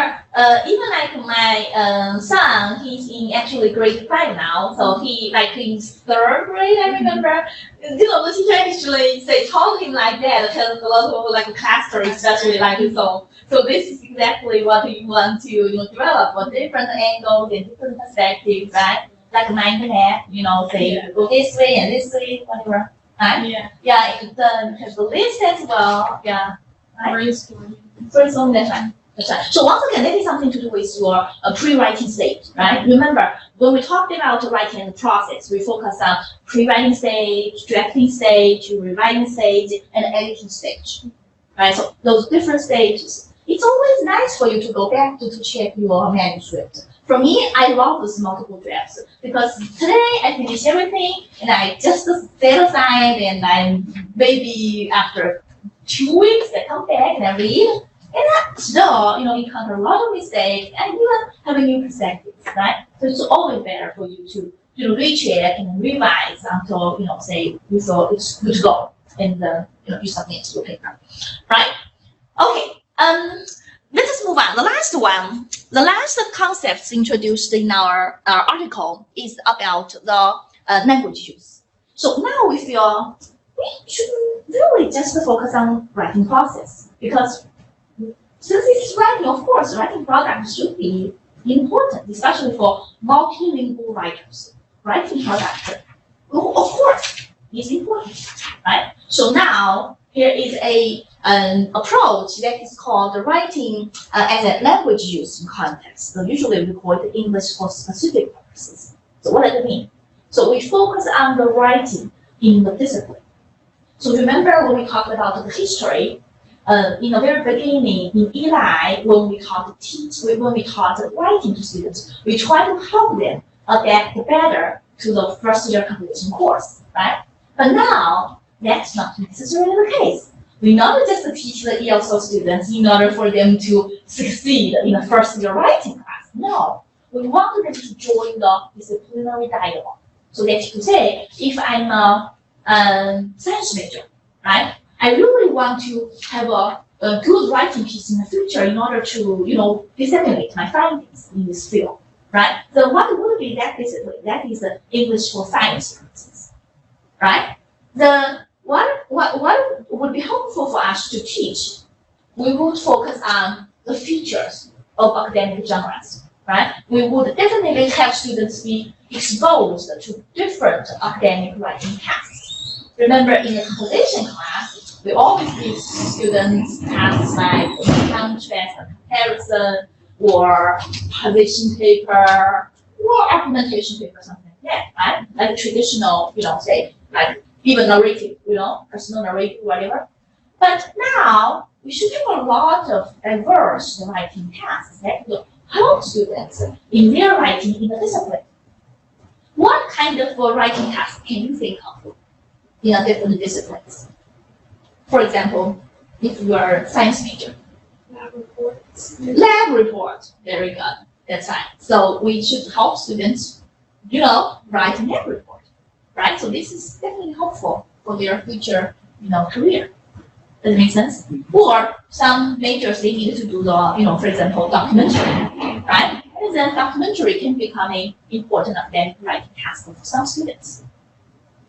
A: even like my son, he's in actually grade 5 now, so he like in 3rd grade. I remember, the teacher actually told him like that because a lot of like cluster especially like it. So this is exactly what we want to develop for different angles and different perspectives, right? Like my internet, go this way and this way, whatever. Right?
D: Yeah.
A: It has the list as well. Yeah. Right?
D: Brainstorming.
A: Brainstorming, that's right. That's right. So once again, that is something to do with your pre-writing stage, right? Remember, when we talked about writing the process, we focus on pre-writing stage, drafting stage, rewriting stage, and editing stage, right? So those different stages. It's always nice for you to go back to check your manuscript. For me, I love those multiple drafts because today I finish everything and I just set aside and I maybe after 2 weeks I come back and I read. And I still, encounter a lot of mistakes and even have a new perspective, right? So it's always better for you to, recheck and revise until, say you feel it's good to go and, you submit your paper, right? Okay, let us move on. The last concepts introduced in our article is about the language use. So now we feel we should really just focus on writing process because since it's writing, of course, writing product should be important, especially for multilingual writers. Writing product, of course, is important, right? So now here is an approach that is called writing as a language use in context. So usually we call it English for specific purposes. So what does it mean? So we focus on the writing in the discipline. So remember when we talked about the history, in the very beginning, in Eli, when we taught writing to students, we try to help them adapt better to the first year composition course, right? But now, that's not necessarily the case. We not just teach the ELSO students in order for them to succeed in the first year writing class. No, we want them to join the disciplinary dialogue. So that's to say, if I'm a science major, right? I really want to have a good writing piece in the future in order to, disseminate my findings in this field, right? So what would be that discipline? That is the English for science, for instance, right? What would be helpful for us to teach? We would focus on the features of academic genres, right? We would definitely have students be exposed to different academic writing tasks. Remember, in the composition class, we always give students tasks like contrast and comparison, or position paper, or argumentation paper, something like that, right? Like traditional, say, like even narrative, personal narrative, whatever. But now, we should have a lot of diverse writing tasks that will help students in their writing in the discipline. What kind of writing tasks can you think of in different disciplines? For example, if you are a science major.
D: Lab reports.
A: Lab report. Very good. That's right. So we should help students, write a lab report, right? So this is definitely helpful for their future career. Does it make sense? Or some majors, they need to do the, for example, documentary, right? And then documentary can become an important academic writing task for some students,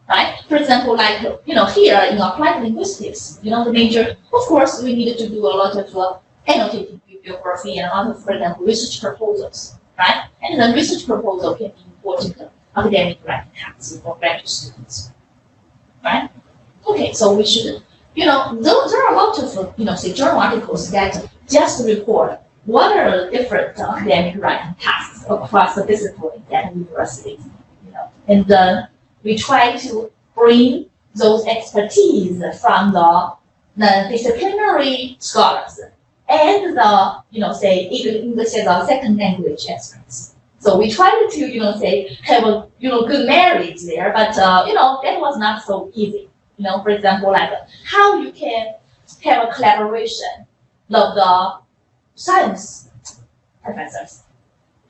A: right? For example, like, here in applied linguistics, the major, of course, we needed to do a lot of annotated bibliography and a lot of, for example, research proposals, right? And the research proposal can be important academic writing tasks for graduate students, right? Okay, so we should, there are a lot of, say, journal articles that just report what are the different academic writing tasks across the discipline at universities, and we try to bring those expertise from the disciplinary scholars and the, say, English as a second language experts. So we tried to, say, have a, good marriage there, but, that was not so easy. For example, like how you can have a collaboration of the science professors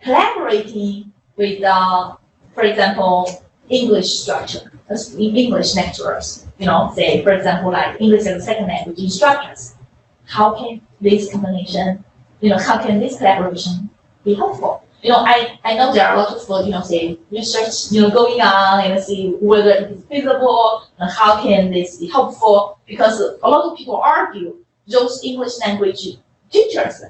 A: collaborating with the, for example, English structure, English lecturers, say, for example, like English as a second language instructors. How can this combination, how can this collaboration be helpful? I know there are a lot of, say, research, going on and see whether it is feasible and how can this be helpful, because a lot of people argue those English language teachers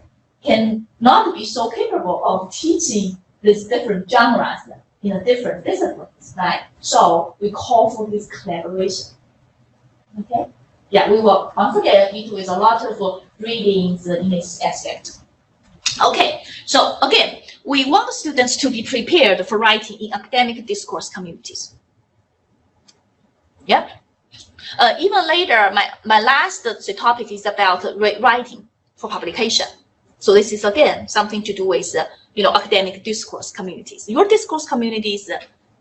A: can not be so capable of teaching these different genres in different disciplines, right? So we call for this collaboration, okay? Yeah, we will once again meet with a lot of readings in this aspect. Okay, so again, we want students to be prepared for writing in academic discourse communities. Yep. Even later, my last topic is about writing for publication. So this is again something to do with academic discourse communities. Your discourse communities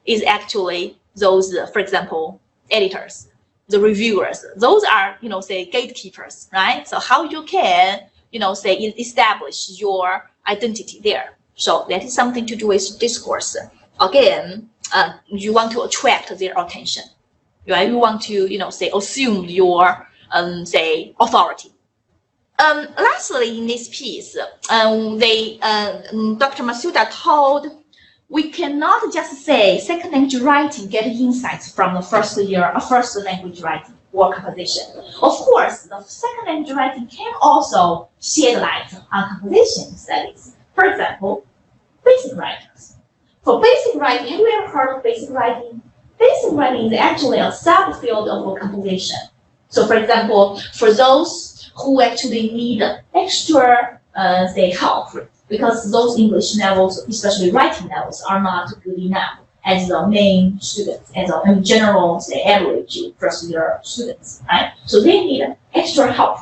A: is actually those, for example, editors, the reviewers. Those are say gatekeepers, right? So how you can say establish your identity there. So that is something to do with discourse. Again, you want to attract their attention, right? You want to, say, assume your, say, authority. Lastly, in this piece, Dr. Masuda told, we cannot just say second language writing get insights from the first language writing or composition. Of course, the second language writing can also shed light on composition studies. For example, basic writings. For basic writing, have you ever heard of basic writing? Basic writing is actually a subfield of composition. So, for example, for those who actually need extra, say, help, because those English levels, especially writing levels, are not good enough as the main students, as a general, say, average first year students, right? So they need extra help.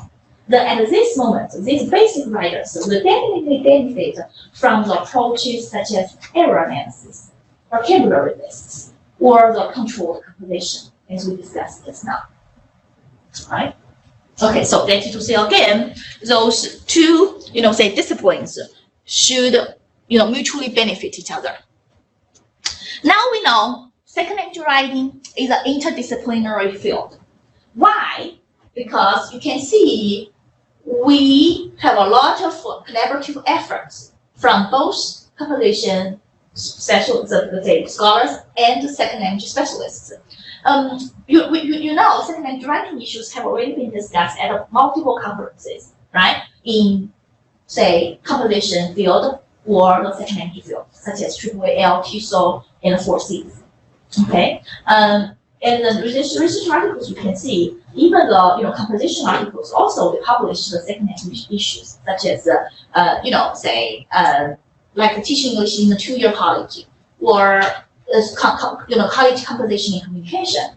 A: At this moment, these basic writers will definitely benefit from the approaches such as error analysis, vocabulary lists, or the controlled composition, as we discussed just now. Right? Okay, so that is to say again, those two, say disciplines should, mutually benefit each other. Now we know second language writing is an interdisciplinary field. Why? Because you can see we have a lot of collaborative efforts from both composition specialists, say, scholars and second language specialists. Second language writing issues have already been discussed at multiple conferences, right? In, say, composition field or the second language field, such as AAAL, TESOL, and 4Cs. Okay, and the research articles you can see, even the composition articles also they publish the second language issues, such as like teaching English in a 2-year college, or college composition and communication,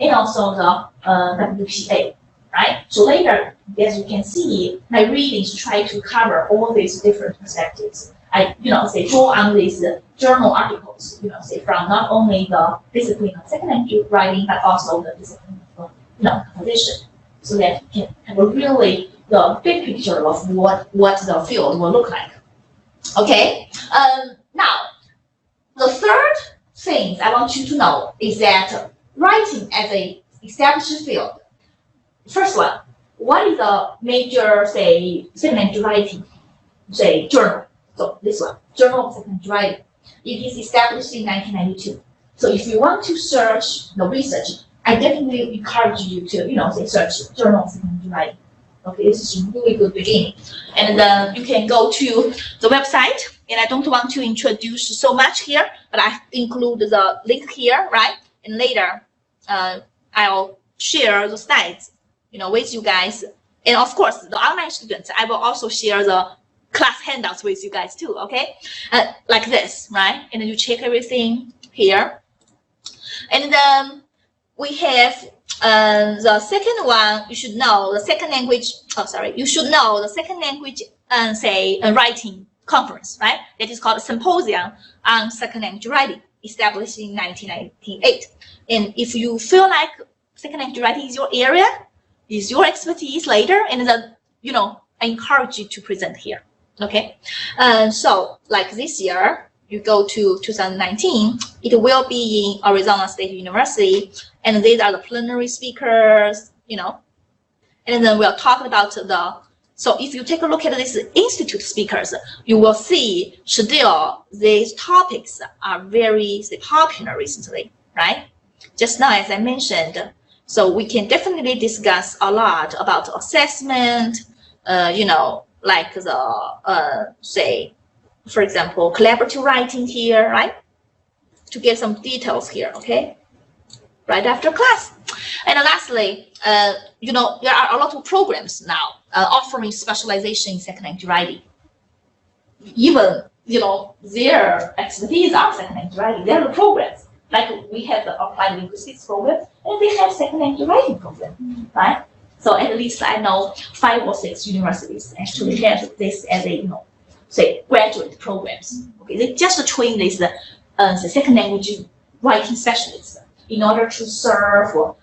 A: and also the WPA, right? So later, as you can see, my readings try to cover all these different perspectives. I, say, draw on these journal articles, say, from not only the discipline of second language writing, but also the discipline of, composition, so that you can have a really the big picture of what the field will look like. Okay. Now, the third thing I want you to know is that writing as a established field first one, what is a major, say, second-hand writing, say, journal? So this one, Journal of Second-Hand Writing. It is established in 1992. So if you want to search the research, I definitely encourage you to, say, search Journal of Second-Hand Writing. Okay, this is a really good beginning. And then you can go to the website, and I don't want to introduce so much here, but I include the link here, right? And later, I'll share the slides, with you guys. And of course, the online students, I will also share the class handouts with you guys too, okay? Like this, right? And then you check everything here. And then we have the second one, you should know the second language, you should know the second language, writing conference, right? That is called Symposium on Second Language Writing, established in 1998. And if you feel like second language writing is your area, is your expertise later, and then, I encourage you to present here, okay? So like this year, you go to 2019, it will be in Arizona State University, and these are the plenary speakers, and then we'll talk about so if you take a look at these institute speakers, you will see still these topics are very popular recently, right? Just now, as I mentioned, so we can definitely discuss a lot about assessment, like the, for example, collaborative writing here, right? To get some details here, okay? Right after class. And lastly, there are a lot of programs now offering specialization in second language writing. Even, their expertise are second language writing. There are programs. Like we have the applied linguistics program, and they have second language writing program, right? So at least I know 5 or 6 universities actually have this as a, graduate programs. Okay, they just train this the second language writing specialists in order to serve, for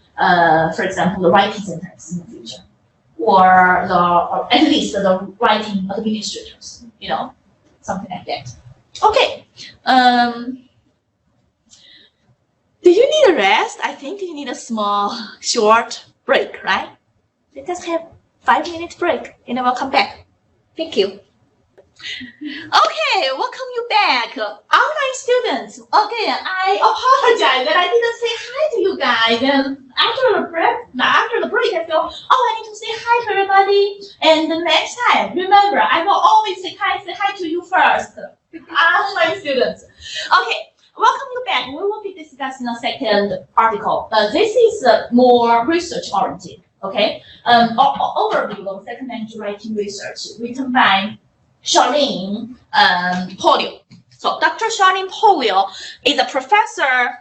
A: example, the writing centers in the future, or at least the writing administrators, something like that. Okay. Do you need a rest? I think you need a small, short break, right? Let us have 5-minute break, and then we'll come back. Thank you. Okay, welcome you back. Online students, okay, I apologize that I didn't say hi to you guys. And after the break, I feel, I need to say hi to everybody. And the next time, remember, I will always say hi to you first. Online students. Okay, welcome you back. We will be discussing the second article. This is more research-oriented, okay? Overview of second language writing research written by Charlene Polio. So Dr. Charlene Polio is a professor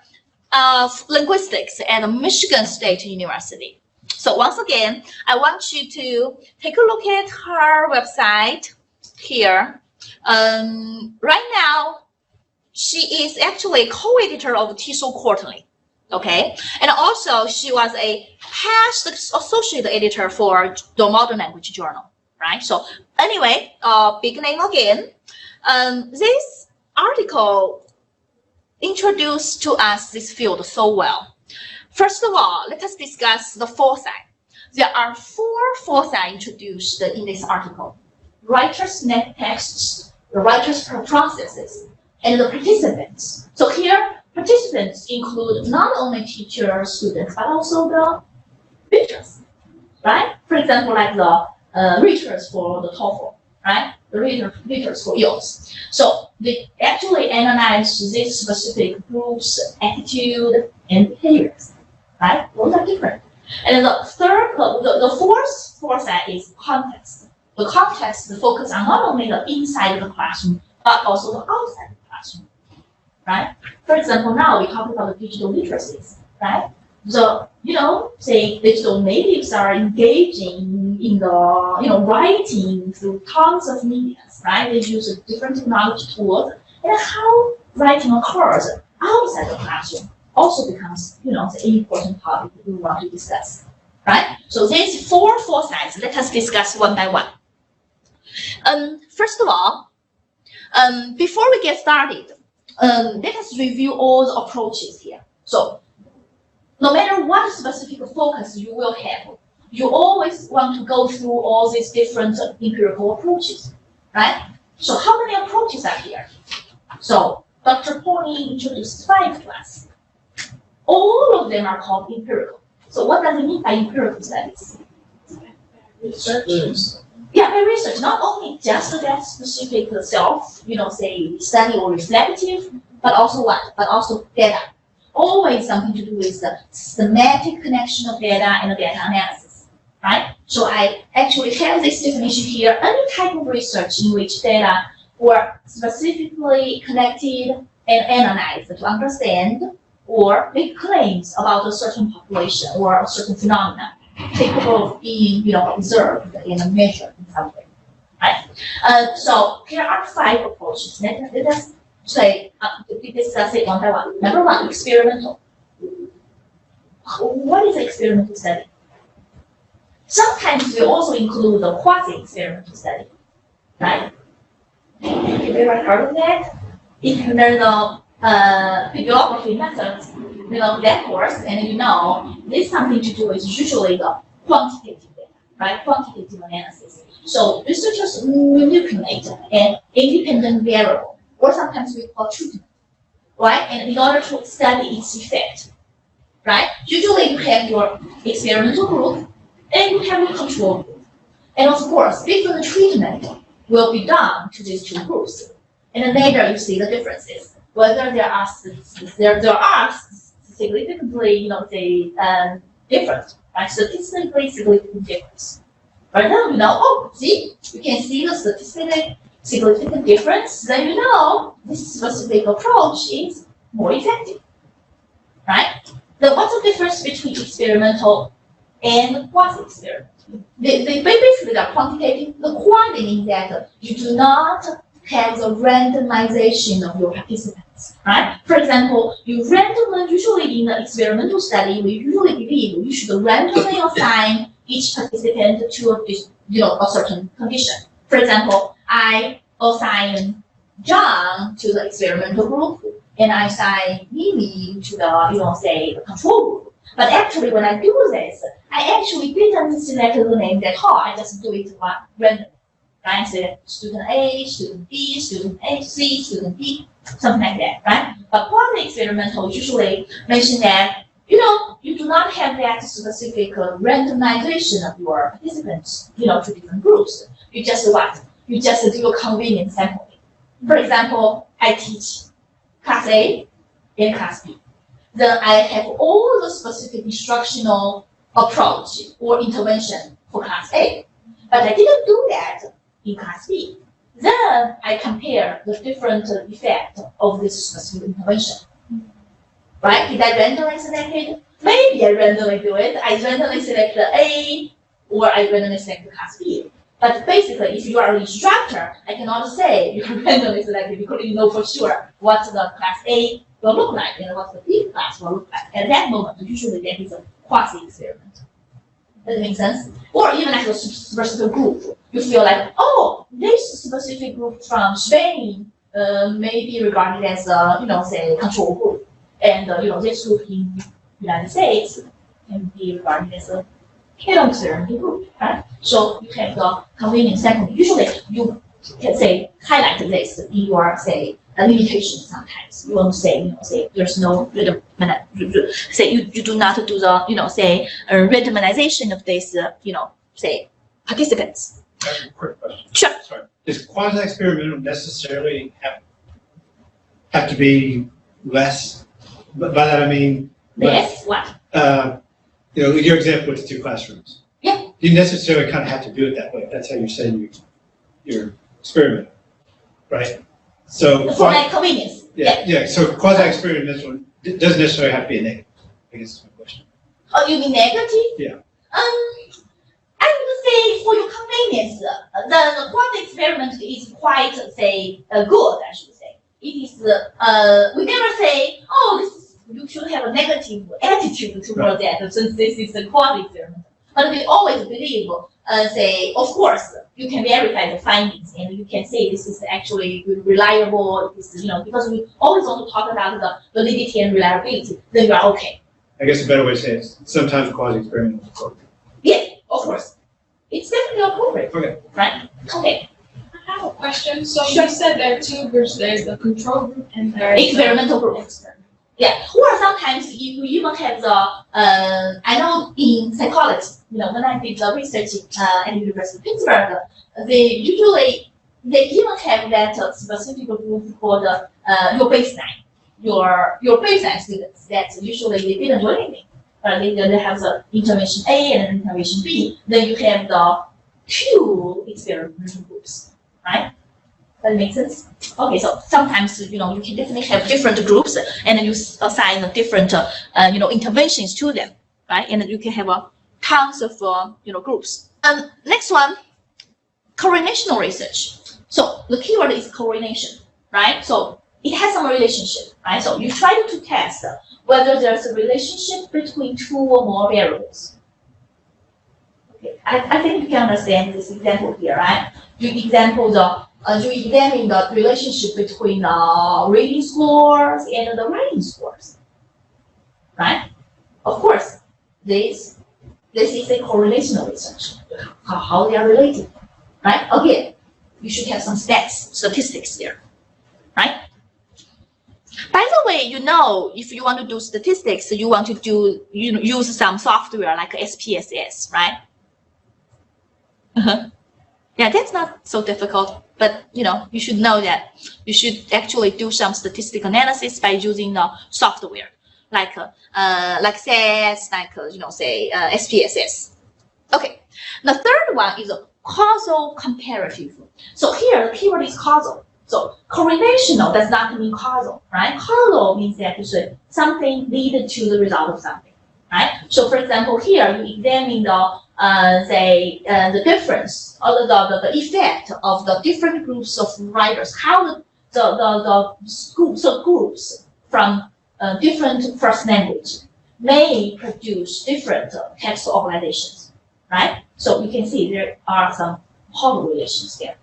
A: of linguistics at Michigan State University. So once again, I want you to take a look at her website here. Right now, she is actually co-editor of TESOL Quarterly, okay? And also, she was a past associate editor for the Modern Language Journal, right? So anyway, beginning again, this article introduced to us this field so well. First of all, let us discuss the foresight. There are 4 foresight introduced in this article: writer's net texts, the writer's processes, and the participants. So here, participants include not only teachers, students, but also the readers, right? For example, like the readers for the TOEFL, right? The readers for IELTS. So they actually analyze this specific group's attitude and behaviors, right? Those are different. And the fourth foresight is context. The context focus on not only the inside of the classroom, but also the outside of the classroom, right? For example, now we talk about the digital literacies, right? So, say digital natives are engaging in the, writing through tons of medias, right? They use different technology tools, and how writing occurs outside the classroom also becomes, the important topic we want to discuss, right? So these 4 foresights, let us discuss one by one. First of all, before we get started, let us review all the approaches here. So no matter what specific focus you will have, you always want to go through all these different empirical approaches, right? So how many approaches are here? So Dr. Pony introduced 5 to us. All of them are called empirical. So what does it mean by empirical studies?
C: Research.
A: Yeah, by research, not only just that specific self, say study or reflective, but also what? But also data. Always something to do with the systematic connection of data and data analysis, right? So I actually have this definition here. Any type of research in which data were specifically connected and analyzed to understand or make claims about a certain population or a certain phenomenon capable of being, observed and measured in some way, right? So here are 5 approaches. Let us say, discuss it one by one. Number 1, experimental. What is experimental study? Sometimes we also include a quasi-experimental study, right? Have you ever heard of that? If you learn the bibliography methods, that course, and there's something to do with usually the quantitative data, right? Quantitative analysis. So researchers manipulate an independent variable, or sometimes we call treatment, right? And in order to study its effect, right? Usually you have your experimental group and you have your control group. And of course, different treatment will be done to these 2 groups. And then later you see the differences, whether there are significantly, different, right? Statistically significant difference. Right now, see, you can see the statistically significant difference, then this specific approach is more effective, right? Then what's the difference between experimental and quasi-experimental? They basically are quantitative. The quantity means that you do not have the randomization of your participants, right? For example, usually in the experimental study, we usually believe you should randomly assign each participant to a certain condition. For example, I assign John to the experimental group, and I assign Mimi to the, say, the control group. But actually, when I do this, I actually didn't select the name at all. I just do it randomly. Right? So student A, student B, student A, C, student B, something like that, right? But quasi-experimental usually mention that, you do not have that specific randomization of your participants, to different groups. You just what? You just do a convenient sampling. For example, I teach class A and class B. Then I have all the specific instructional approach or intervention for class A. But I didn't do that in class B. Then I compare the different effect of this specific intervention. Right? Did I randomly select it? Maybe I randomly do it. I randomly select the A, or I randomly select the class B. But basically, if you are an instructor, I cannot say you randomly selected because you know for sure what the class A will look like and what the B class will look like. At that moment, usually that is a quasi-experiment. Does that make sense? Or even like a specific group, you feel like, this specific group from Spain may be regarded as a, say, control group, and this group in United States can be regarded as a experimental group, right? So you have the convenient sampling. Usually, you can say highlight this in your say limitation. Sometimes you want to say there's no say you do not do the say randomization of this say participants.
B: Quick question.
A: Sure.
B: Sorry. Does quasi-experimental necessarily have to be less? But by that I mean
A: Yes. What?
B: Your example with the 2 classrooms.
A: Yeah.
B: You necessarily kind of have to do it that way. That's how you're saying you're experimenting, right? So
A: For my convenience.
B: yeah. So quasi-experimental doesn't necessarily have to be a negative. I guess is my question.
A: Oh, you mean negative?
B: Yeah.
A: I would say for your convenience, the quasi-experiment is quite say good. I should say it is. We never say you should have a negative attitude toward that since this is a quasi-experiment. But we always believe, say, of course, you can verify the findings and you can say this is actually reliable, because we always want to talk about the validity and reliability, then you are okay.
B: I guess a better way to say it is sometimes quasi-experimental.
A: Yes, of course, it's definitely appropriate.
B: Okay.
A: Right? Okay.
D: I have a question. So
A: Sure.
D: you said there are two groups. There's the control group and there's
A: Experimental group. Yeah, or sometimes you even have the, I know in psychology, when I did the research at University of Pittsburgh, they even have that specific group called your baseline, your baseline students that usually they didn't do anything. They have the intervention A and intervention B. Then you have the two experimental groups, right? That makes sense? Okay, so sometimes, you can definitely have different groups and then you assign different, interventions to them, right? And then you can have tons of, groups. Next one, correlational research. So the keyword is correlation, right? So it has some relationship, right? So you try to test whether there's a relationship between two or more variables. Okay, I think you can understand this example here, right? You examine the relationship between reading scores and the writing scores, right? Of course, this is a correlational research, how they are related, right? Again, you should have some statistics there, right? By the way, if you want to do statistics, you want to do, use some software like SPSS, right? Yeah, that's not so difficult, but you should know that you should actually do some statistical analysis by using the software, like SAS, say SPSS. Okay, the third one is a causal comparative. So here the keyword is causal. So correlational does not mean causal, right? Causal means that something lead to the result of something, right? So for example, here you examine the difference or the effect of the different groups of writers, how the groups from different first language may produce different text organizations, right? So you can see there are some causal relations there.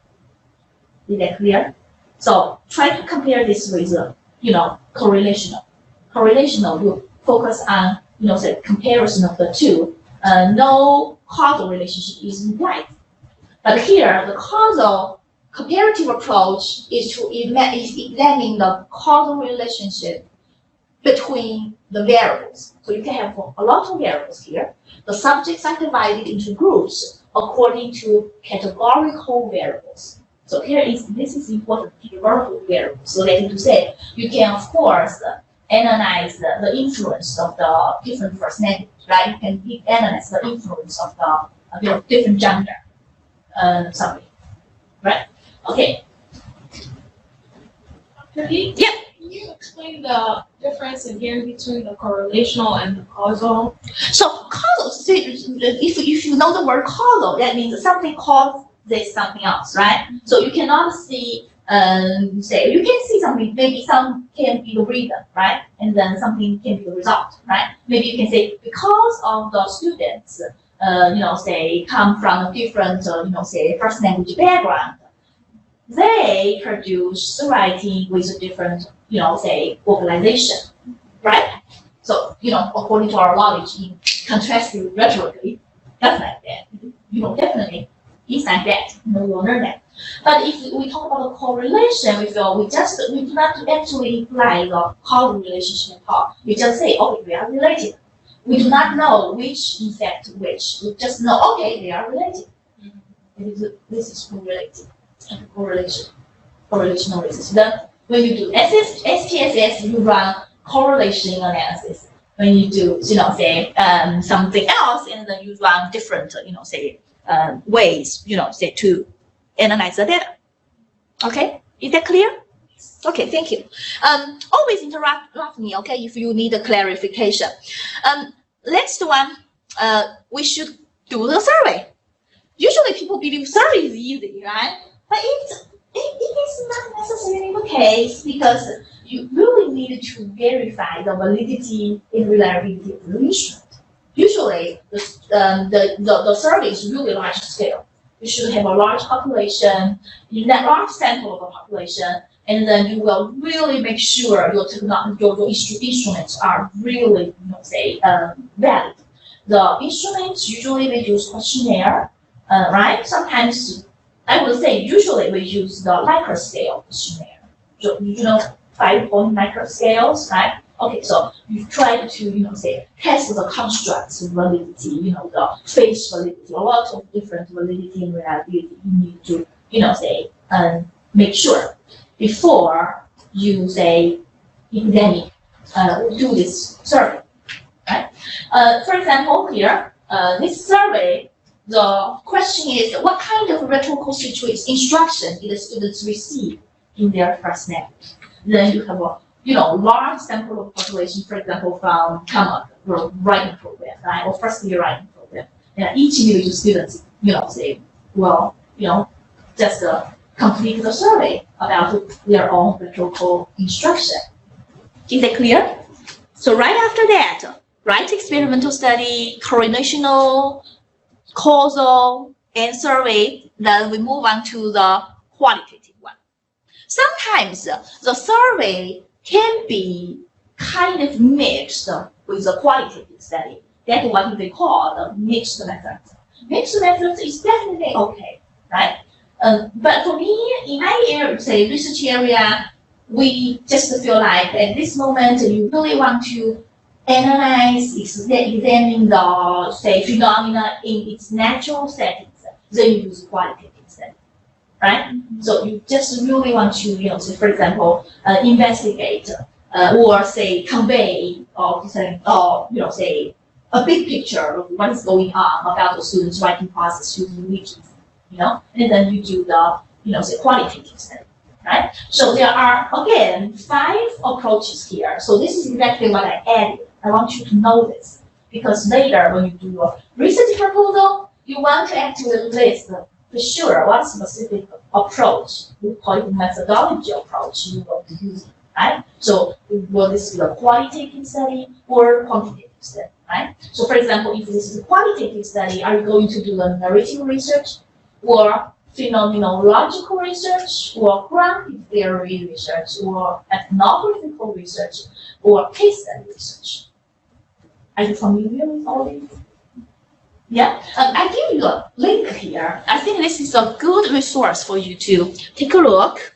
A: Is that clear? So try to compare this with, correlational. Correlational will focus on, the comparison of the two. No causal relationship is implied. But here, the causal comparative approach is to examine the causal relationship between the variables. So you can have a lot of variables here. The subjects are divided into groups according to categorical variables. So this is important, categorical variables. So that is to say, you can of course analyze the influence of the different first language, right? You can analyze the influence of the different gender, something, right? Okay. Yeah.
D: Can you explain the difference again between the correlational and the causal?
A: So causal, if you know the word causal, that means something causes something else, right? So you cannot see, you can see something, maybe some can be the reason, right? And then something can be the result, right? Maybe you can say because of the students, come from a different, first language background, they produce writing with a different, organization, right? So, according to our knowledge in contrastive rhetoric, that's like that. Definitely, it's like that. We will learn that. But if we talk about the correlation, we do not actually imply the causal relationship at all. We just say, okay, they are related. We do not know which affect which. We just know, okay, they are related. This is correlated. Correlational research. Then when you do SPSS, you run correlation analysis. When you do, something else, and then you run different, ways, to analyze the data. Okay, is that clear? Okay, thank you. Always interrupt me, okay, if you need a clarification. Next one, we should do the survey. Usually people believe survey is easy, right? But it is not necessarily the case because you really need to verify the validity and reliability of the instrument. Usually, the survey is really large scale. You should have a large population, large sample of the population, and then you will really make sure your instruments are really, valid. the instruments, usually we use questionnaire, right? Sometimes, I would say usually we use the Likert scale questionnaire. So, 5-point Likert scales, right? Okay, so you try to, say, test the construct's validity, the face validity, a lot of different validity and reliability you need to, say, make sure before you, say, academic, do this survey, right? For example, here, this survey, the question is, what kind of rhetorical instruction did the students receive in their first language? Then you have a large sample of population, for example, from common or writing program, right, or first year writing program. And each individual student, say, well, just complete the survey about their own rhetorical instruction. Is that clear? So right after that, write experimental study, correlational, causal, and survey. Then we move on to the qualitative one. Sometimes the survey can be kind of mixed with the qualitative study. That's what they call the mixed method. Mixed method is definitely okay, right? But for me, in my area, say research area, we just feel like at this moment you really want to analyze, examine the, say, phenomena in its natural settings. Then you use qualitative study, right? So you just really want to, say, for example, investigate or say convey or say a big picture of what is going on about the students' writing process using wikis, and then you do the, say qualitative study, right? So there are again 5 approaches here. So this is exactly what I added. I want you to know this because later when you do your research proposal, you want to actually list for sure what specific approach, we call it methodology approach, you will be using, right? So will this be a qualitative study or quantitative study, right? So for example, if this is a qualitative study, are you going to do a narrative research or phenomenological research or grounded theory research or ethnographical research or case study research? Are you familiar with all these? Yeah, I give you a link here. I think this is a good resource for you to take a look.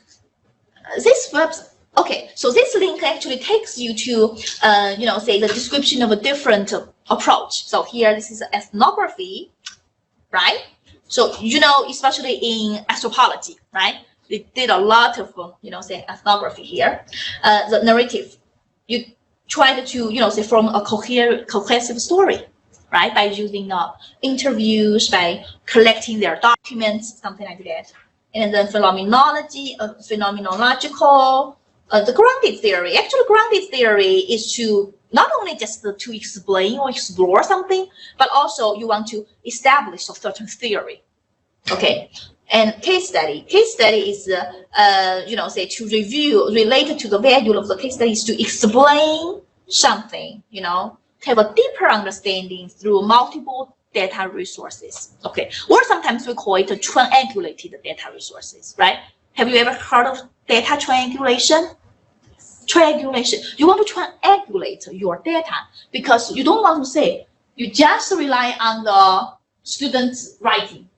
A: This website, okay, so this link actually takes you to, say the description of a different approach. So here, this is ethnography, right? So, especially in anthropology, right? They did a lot of, say ethnography here. The narrative, you tried to, say form a cohesive story, right? By using interviews, by collecting their documents, something like that. And then phenomenology, phenomenological, the grounded theory. Actually, grounded theory is to not only just to explain or explore something, but also you want to establish a certain theory. Okay. And case study. Case study is, say to review, related to the value of the case study is to explain something, have a deeper understanding through multiple data resources. Okay. Or sometimes we call it a triangulated data resources, right? Have you ever heard of data triangulation? Triangulation. You want to triangulate your data because you don't want to say you just rely on the student's writing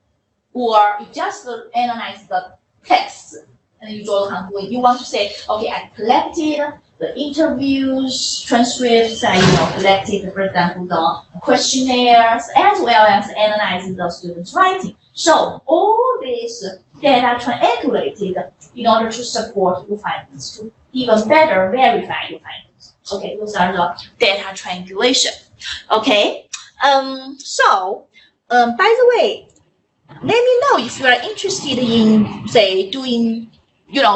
A: or you just analyze the text and you draw the conclusion. You want to say, okay, I collected the interviews, transcripts, I collected, for example, the questionnaires, as well as analyzing the student's writing. So all this data triangulated in order to support your findings, to even better verify your findings. Okay, those are the data triangulation. Okay, by the way, let me know if you are interested in, say, doing,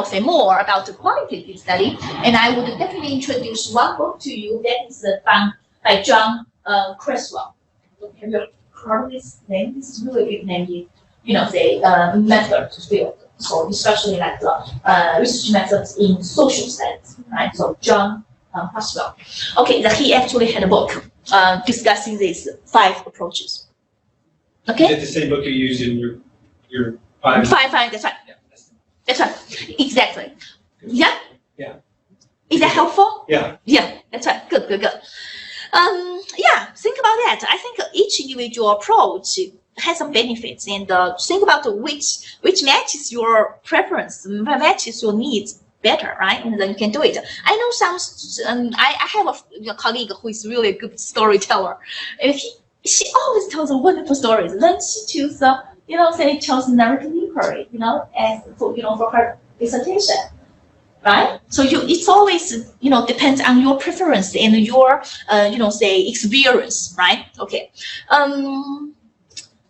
A: say more about the qualitative study, and I would definitely introduce one book to you that is by John Creswell. Have you heard of this name? This is really big name in, say, method field. So especially like the research methods in social studies, right? So John Creswell. Okay, that he actually had a book discussing these 5 approaches. Okay.
B: Is it the same book you use in your 5?
A: 5, that's right.
B: Yeah.
A: That's right. Exactly. Yeah?
B: Yeah.
A: Is that helpful?
B: Yeah.
A: Yeah, that's right. Good. Yeah, think about that. I think each individual approach has some benefits, and think about which matches your preference, matches your needs better, right? And then you can do it. I know I have a colleague who is really a good storyteller. And she always tells wonderful stories. Then she chose, chose narrative inquiry, as for her dissertation. Right? So it's always, depends on your preference and your, experience, right? Okay.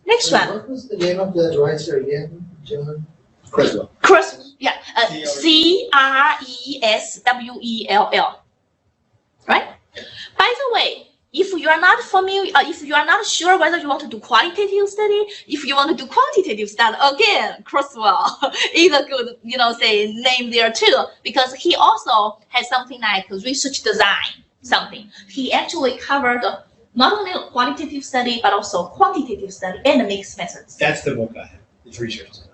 A: Next one.
C: What was the name of the writer again, John?
B: Creswell.
A: Yeah. Creswell. Right? By the way, if you are not familiar, if you are not sure whether you want to do qualitative study, if you want to do quantitative study, again, Creswell is a good, name there too, because he also has something like research design, something. He actually covered not only qualitative study, but also quantitative study and mixed methods.
B: That's the book I have. It's research design.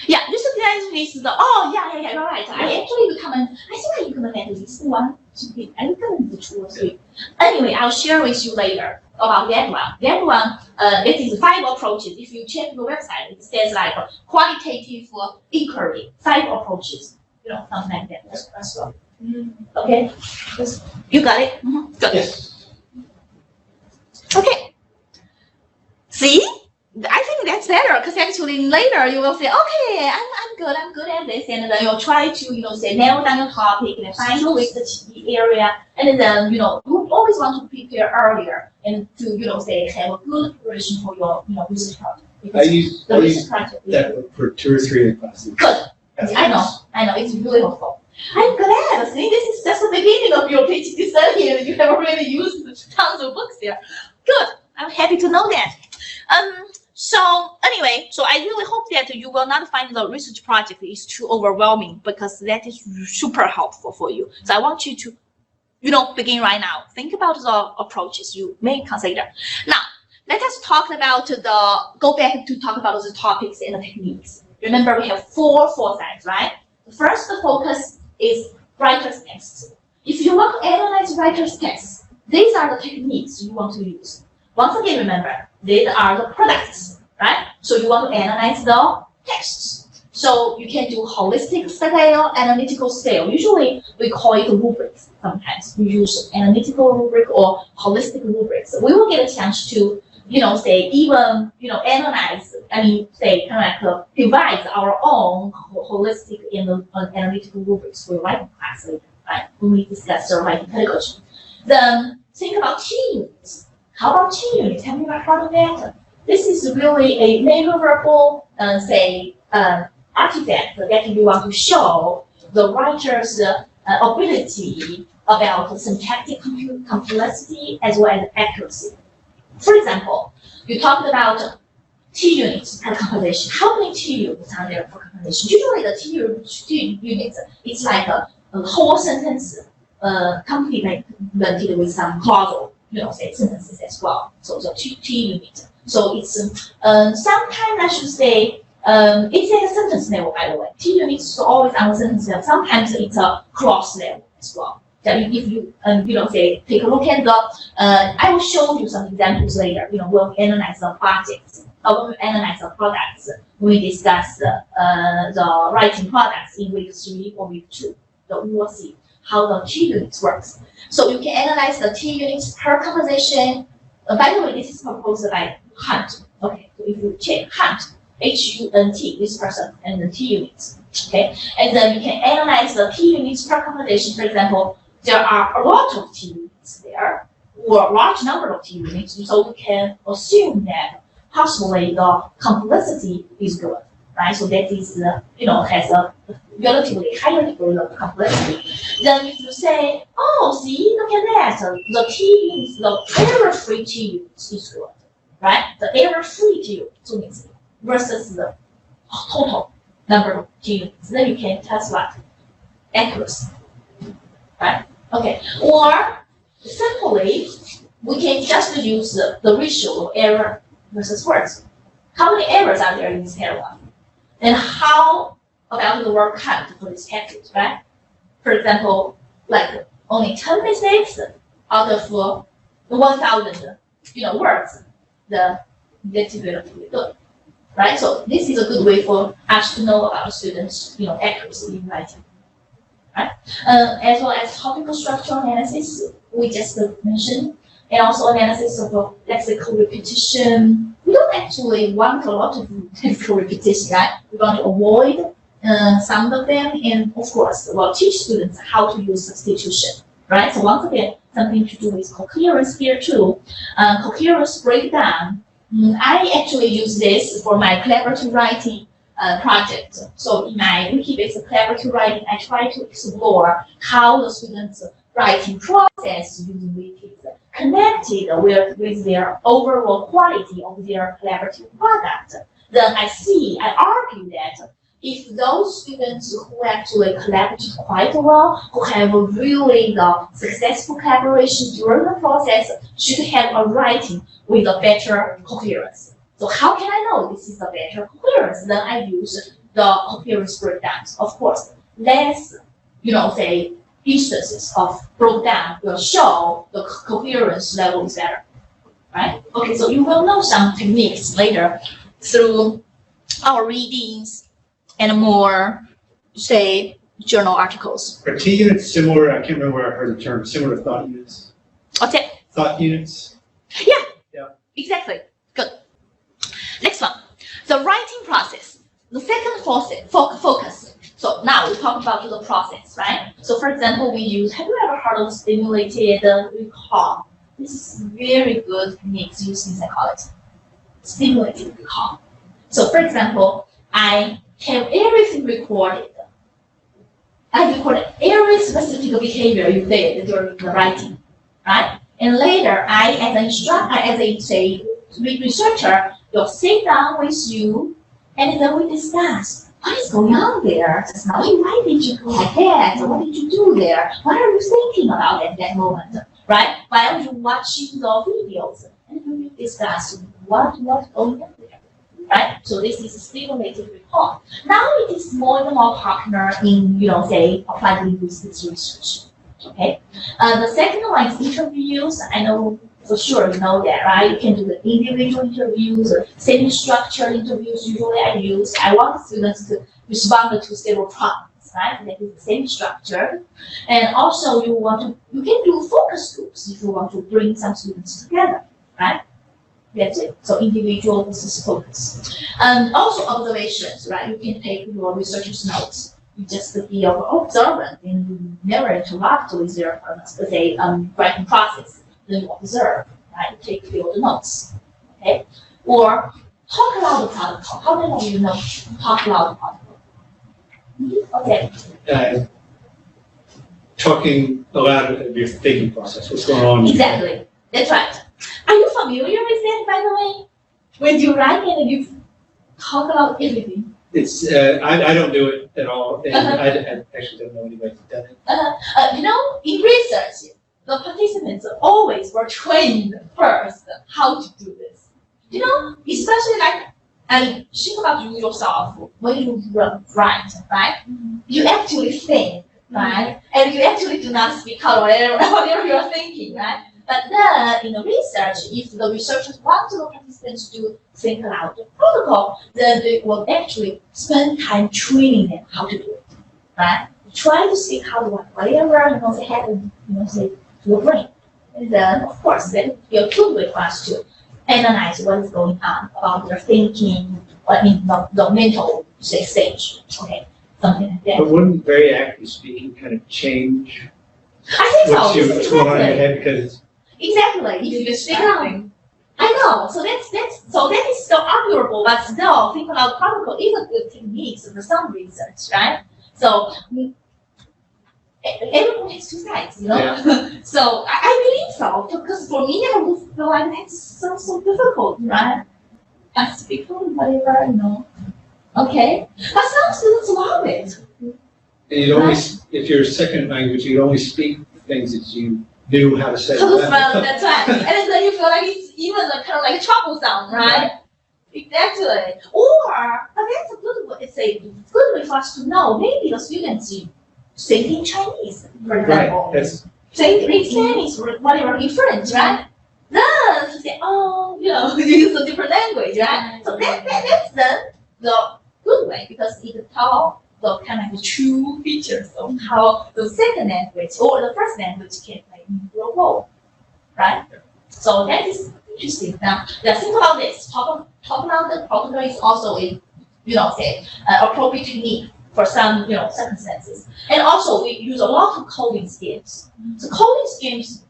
A: Yeah, research design is you're right. I actually recommend, I think I recommend this one. I recommend the 2 or 3. Anyway, I'll share with you later about that one. That one, it is 5 approaches. If you check the website, it says like qualitative inquiry, 5 approaches, something like that as well. Okay, you got it? Good.
B: Yes.
A: Okay. See? I think that's better because actually later you will say, okay, I'm good at this, and then you'll try to, narrow down your topic and find your research area, and then, you always want to prepare earlier and to, have a good preparation for your, research project.
B: I use
A: project
B: that book for 2 or 3 of the classes.
A: Good. I know, it's really helpful. I'm glad. See, this is just the beginning of your PhD study, and you have already used tons of books there. Good. I'm happy to know that. So anyway, I really hope that you will not find the research project is too overwhelming, because that is super helpful for you. So I want you to, begin right now. Think about the approaches you may consider. Now, let us go back to talk about the topics and the techniques. Remember, we have 4 sides, right? The first focus is writer's text. If you want to analyze writer's text, these are the techniques you want to use. Once again, remember, these are the products, right? So you want to analyze the texts. So you can do holistic scale, analytical scale. Usually we call it rubrics. Sometimes we use analytical rubric or holistic rubrics. We will get a chance to, analyze, devise our own holistic and analytical rubrics for writing class later, right? When we discuss the writing pedagogy. Then think about team units. How about team units? Have you ever heard of that? This is really a measurable, artifact that you want to show the writer's ability about syntactic complexity as well as accuracy. For example, you talked about T units per composition. How many T units are there for composition? Usually the T units, it's like a whole sentence complemented with some clausal, sentences as well. So the T unit. So it's sometimes I should say it's at a sentence level, by the way. T unit is always on the sentence level. Sometimes it's a clause level as well. So if you take a look at the, I will show you some examples later. When we analyze the projects, when we analyze the products, we discuss the writing products in week 3 or week 2. So we will see how the T units works. So you can analyze the T units per composition. By the way, this is proposed by Hunt. Okay, so if you check Hunt, H-U-N-T, this person, and the T units. Okay, and then you can analyze the T units per composition. For example, there are a lot of T units there, or a large number of T units, so we can assume that possibly the complexity is good, right? So that is, has a relatively higher degree of complexity. Then if you say, oh, see, look at that, the T units, the error-free T units is good, right? The error-free T units versus the total number of T units. Then you can test what? Accuracy, right? Okay, or simply, we can just use the ratio of error versus words. How many errors are there in this paragraph? And how about the word count for this package, right? For example, like only 10 mistakes out of 1,000, words, the that's relatively good, right? So this is a good way for us to know about students, accuracy in writing, right? As well as topical structure analysis, we just mentioned, and also analysis of lexical repetition. We don't actually want a lot of lexical repetition, right? We want to avoid some of them, and of course, we'll teach students how to use substitution, right? So once again, something to do with coherence here too. Coherence breakdown. I actually use this for my collaborative writing project. So in my wiki-based collaborative writing, I try to explore how the students' writing process using wikis connected with their overall quality of their collaborative product. Then I argue that if those students who actually collaborate quite well, who have really the successful collaboration during the process, should have a writing with a better coherence. So how can I know this is a better coherence? Then I use the coherence breakdowns. Of course, less, say, instances of breakdown will show the coherence level is better, right? Okay, so you will know some techniques later through our readings and more, say, journal articles.
B: Are T units similar? I can't remember where I heard the term, similar to thought units.
A: What's it?
B: Thought units?
A: Yeah, exactly. Good. Next one, the writing process. The second focus. So now we talk about the process, right? So for example, have you ever heard of stimulated recall? This is very good techniques used in psychology. Stimulated recall. So for example, I have everything recorded. I recorded every specific behavior you did during the writing, right? And later, I, as an instructor, as a researcher, will sit down with you, and then we discuss what is going on there just now. Why did you go like that? What did you do there? What are you thinking about at that moment, right? While you're watching the videos, and then we discuss what was going on there. Right? So this is a stimulated recall. Now it is more and more popular in, say, applied linguistics research. Okay. The second one is interviews. I know for sure you know that, right? You can do the individual interviews, or semi-structured interviews. Usually I want students to respond to several problems, right? That is semi-structured. And also you can do focus groups if you want to bring some students together, right? That's it. So individual versus focus. And also observations, right? You can take your researcher's notes. You just be observant and you never interact with their, writing process. Then you observe, right? You take field notes, okay? Or talk about the protocol. How many of you know talk about the protocol? Okay.
B: Talking aloud of your thinking process. What's going on?
A: Exactly. That's right. Are you familiar with that, by the way? When you write and you talk about everything.
B: It's I don't do it at all, and I actually don't know anybody who's done it.
A: In research, the participants always were trained first how to do this. Especially think about you yourself when you write, right? You actually think, right? And you actually do not speak out whatever you're thinking, right? But then in the research, if the researchers want the participants to think aloud the protocol, then they will actually spend time training them how to do it, right? Try to speak out whatever they have, say to your brain, and then of course then it will be a good way for us to analyze what is going on about their thinking. The mental stage, okay, something like that.
B: But wouldn't very actively speaking kind of change
A: I think
B: what's going on in your head because
A: exactly. If you speak out, I know. So that is so arguable, but still, think about protocol is a good technique for some research, right? So everyone has two sides,
B: Yeah.
A: So I believe so, because for me, I would feel like that's so difficult, right? I speak from whatever, Okay, but some students love it.
B: and you'd only, if you're a second language, you'd only speak things that you knew how to say.
A: That's right. And then you feel like it's even kind of like troublesome, right? Exactly. Or, but that's a good way. It's a good way for us to know. Maybe the students think in Chinese, for example.
B: Right. That's
A: Think in Chinese, or whatever, in French, right? oh, you use a different language, right? So that's the good way because it tells the kind of true features of how the second language or the first language can play a role, right? So that is interesting. Now, let's think about this. Talk about the protocol is also a, say, appropriate technique for some, circumstances. And also, we use a lot of coding schemes. So coding schemes,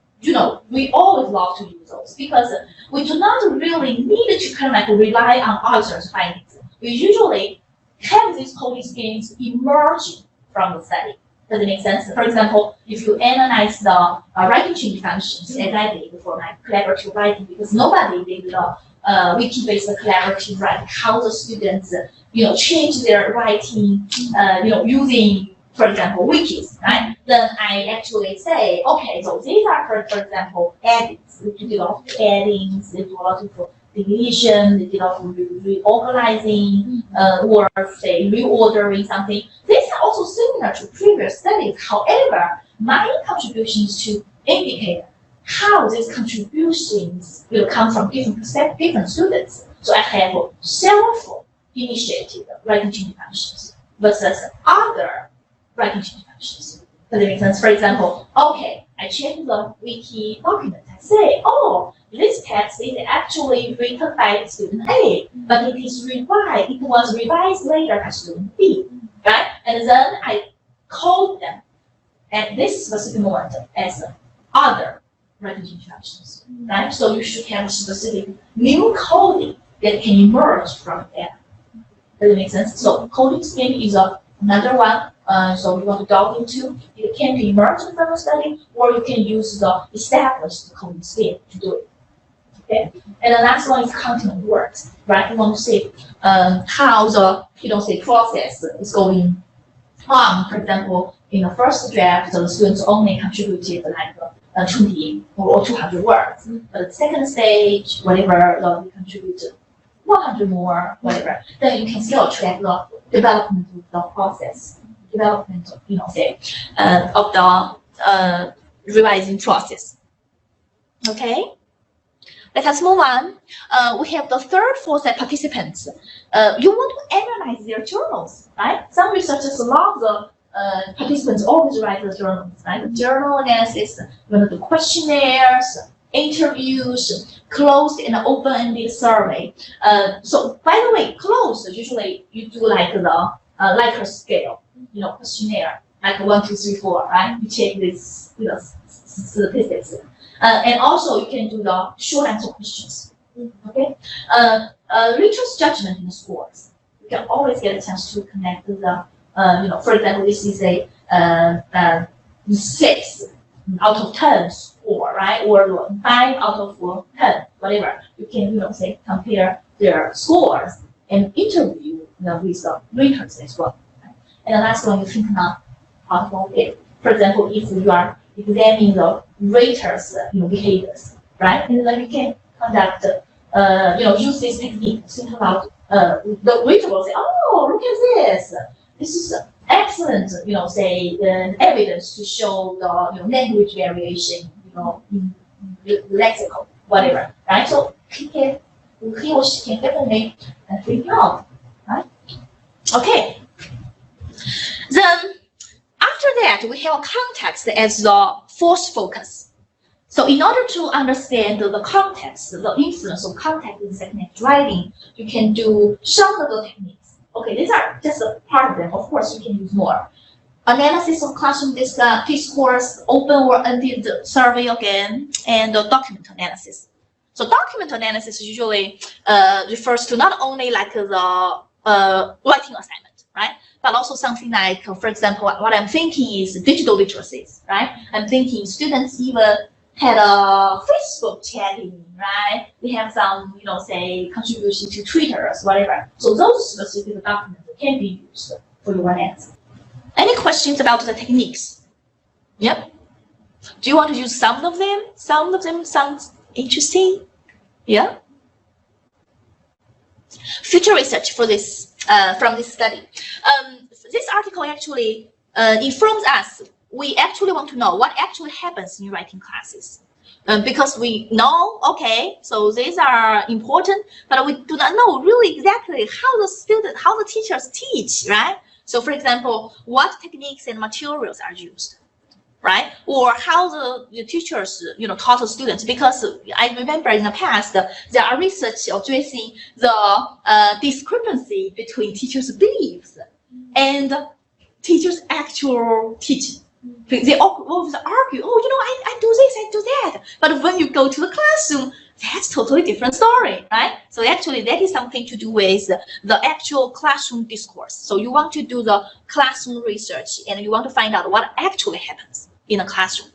A: we always love to use those because we do not really need to kind of rely on others' findings. We usually have these coding schemes emerging from the study. Does it make sense? For example, if you analyze the writing change functions, as I did for my collaborative writing, because nobody did the wiki-based collaborative writing, how the students, change their writing, using, for example, wikis, right? Then I actually say, okay, so these are, for example, edits. We do a lot of addings, they do a lot of deletion, they did a lot of reorganizing, or say reordering something. These are also similar to previous studies. However, my contribution is to indicate how these contributions will come from different students. So I have self-initiated writing change functions versus other writing change functions. Does it make sense? For example, okay, I change the wiki document. I say, oh, this text is actually written by student A, but it was revised later by student B, right? And then I code them at this specific moment as other writing change functions, right? So you should have specific new coding that can emerge from that. Does it make sense? So coding scheme is another one. So you want to delve into. It can be emergent from the study, or you can use the established coding scheme to do it. Okay. And the last one is content words, right? You want to see how the process is going on. For example, in the first draft, the students only contributed like 20 or 200 words. But the second stage, whatever, they contributed 100 more, whatever. Then you can still track the development of the process, of the revising process. Okay. Let us move on. We have the third, fourth participants. You want to analyze their journals, right? Some researchers love the participants always write the journals, right? The journal analysis, the questionnaires, interviews, closed and open-ended survey. So, by the way, closed, usually you do like the Likert scale, questionnaire, like 1, 2, 3, 4, right? You check this, statistics. And also you can do the short answer questions. Okay. Reader's judgment in the scores. You can always get a chance to connect the, for example, this is a 6 out of 10 score, right? Or 5 out of 10, whatever. You can, say compare their scores and interview with the readers as well. Right? And the last one, you think now about it. For example, if you are examining the raters, behaviors, right? And then you can conduct, use this technique to think about the rater will say, oh, look at this. This is excellent, say evidence to show the language variation, in lexical, whatever, right? So he or she can definitely figure out, right? Okay. Then after that, we have context as the fourth focus. So in order to understand the context, the influence of context in second-language writing, you can do some of the techniques. Okay, these are just a part of them. Of course, you can use more. Analysis of classroom discourse, open or ended survey again, and document analysis. So document analysis usually refers to not only like the writing assignment, right? But also something like, for example, what I'm thinking is digital literacies, right? I'm thinking students even had a Facebook chatting, right? They have some, say contribution to Twitter or whatever. So those specific documents can be used for your answer. Any questions about the techniques? Yep. Do you want to use some of them? Some of them sound interesting. Yeah. Future research for this from this study. This article actually informs us. We actually want to know what actually happens in writing classes. because we know, okay, so these are important, but we do not know really exactly how the teachers teach, right? So for example, what techniques and materials are used, right? Or how the teachers, taught the students, because I remember in the past, there are research addressing the discrepancy between teachers' beliefs and teachers' actual teaching. They always argue, oh, I do this, I do that. But when you go to the classroom, that's totally different story, right? So actually that is something to do with the actual classroom discourse. So you want to do the classroom research and you want to find out what actually happens in a classroom.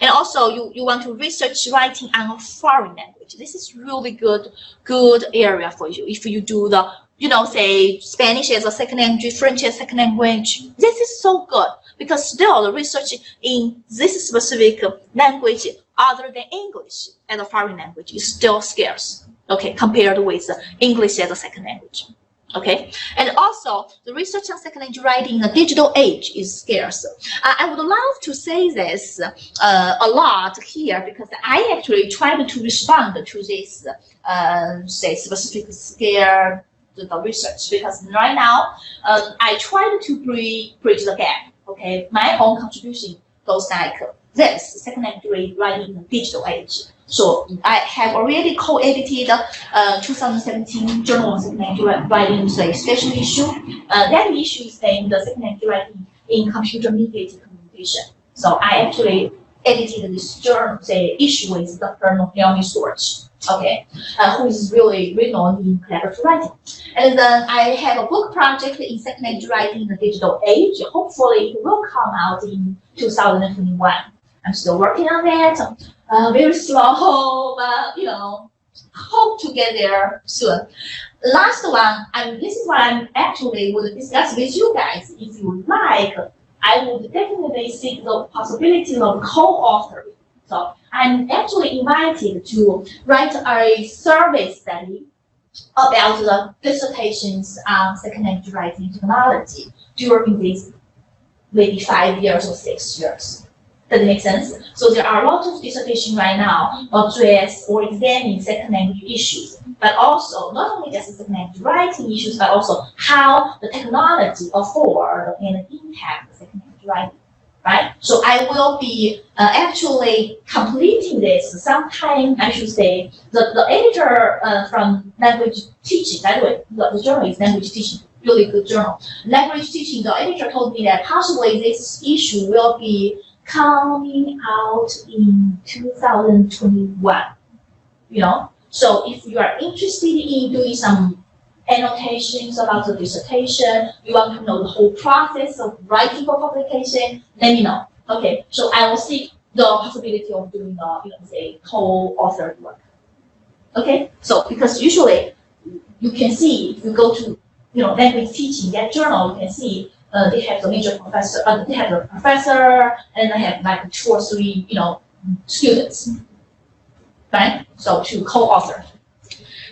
A: And also you want to research writing on a foreign language. This is really good area for you. If you do the, say Spanish as a second language, French as a second language, this is so good because still the research in this specific language other than English as a foreign language is still scarce, okay, compared with English as a second language. Okay, and also the research on second language writing in the digital age is scarce. I would love to say this a lot here because I actually tried to respond to this, say specific scare the research because right now I tried to bridge the gap. Okay, my own contribution goes like this: second language writing in the digital age. So I have already co-edited 2017 Journal on Second Language Writing, a special issue. That issue is named the Second Language Writing in Computer-Mediated Communication. So I actually edited this journal, issue with Dr. Naomi Storch, okay, who is really renowned in collaborative writing. And then I have a book project in second language writing in the digital age. Hopefully it will come out in 2021. I'm still working on that. Very slow, but hope to get there soon. Last one, this is what I'm actually would discuss with you guys. If you like, I would definitely seek the possibility of co-authoring. So I'm actually invited to write a survey study about the dissertations on second language writing technology during these maybe 5 years or 6 years. Does it make sense? So there are a lot of dissertations right now address or examine second language issues, but also not only just second language writing issues, but also how the technology afford and impact second language writing, right? So I will be actually completing this sometime, I should say, the editor from language teaching, by the way, the journal is language teaching, really good journal. Language teaching, the editor told me that possibly this issue will be coming out in 2021, So if you are interested in doing some annotations about the dissertation, you want to know the whole process of writing for publication, let me know. Okay, so I will seek the possibility of doing co-authored work. Okay, so because usually you can see if you go to language teaching, that journal, you can see they have the major professor, they have the professor, and they have like 2 or 3, students, right? So to co-author.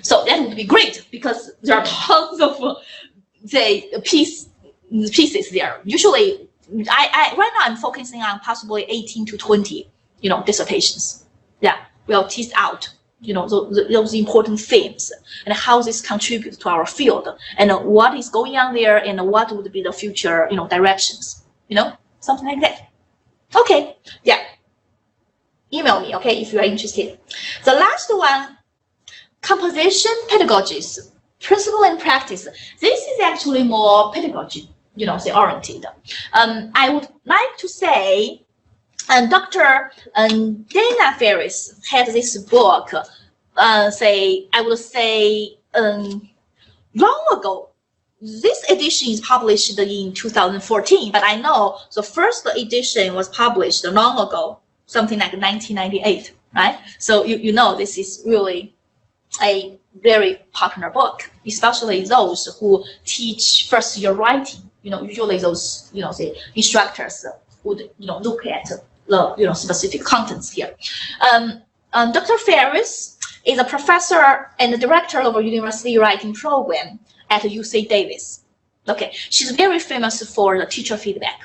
A: So that would be great because there are tons of pieces there. Usually, I right now I'm focusing on possibly 18 to 20, dissertations. Yeah, we'll tease out those important themes and how this contributes to our field and what is going on there and what would be the future directions, something like that. Okay, yeah, email me, okay, if you are interested. The last one, composition pedagogies, principle and practice. This is actually more pedagogy oriented. I would like to say Dr. Dana Ferris had this book, I would say long ago. This edition is published in 2014, but I know the first edition was published long ago, something like 1998, right? So this is really a very popular book, especially those who teach first year writing. Usually those instructors would look at the specific contents here. Dr. Ferris is a professor and the director of a university writing program at UC Davis. Okay, she's very famous for the teacher feedback.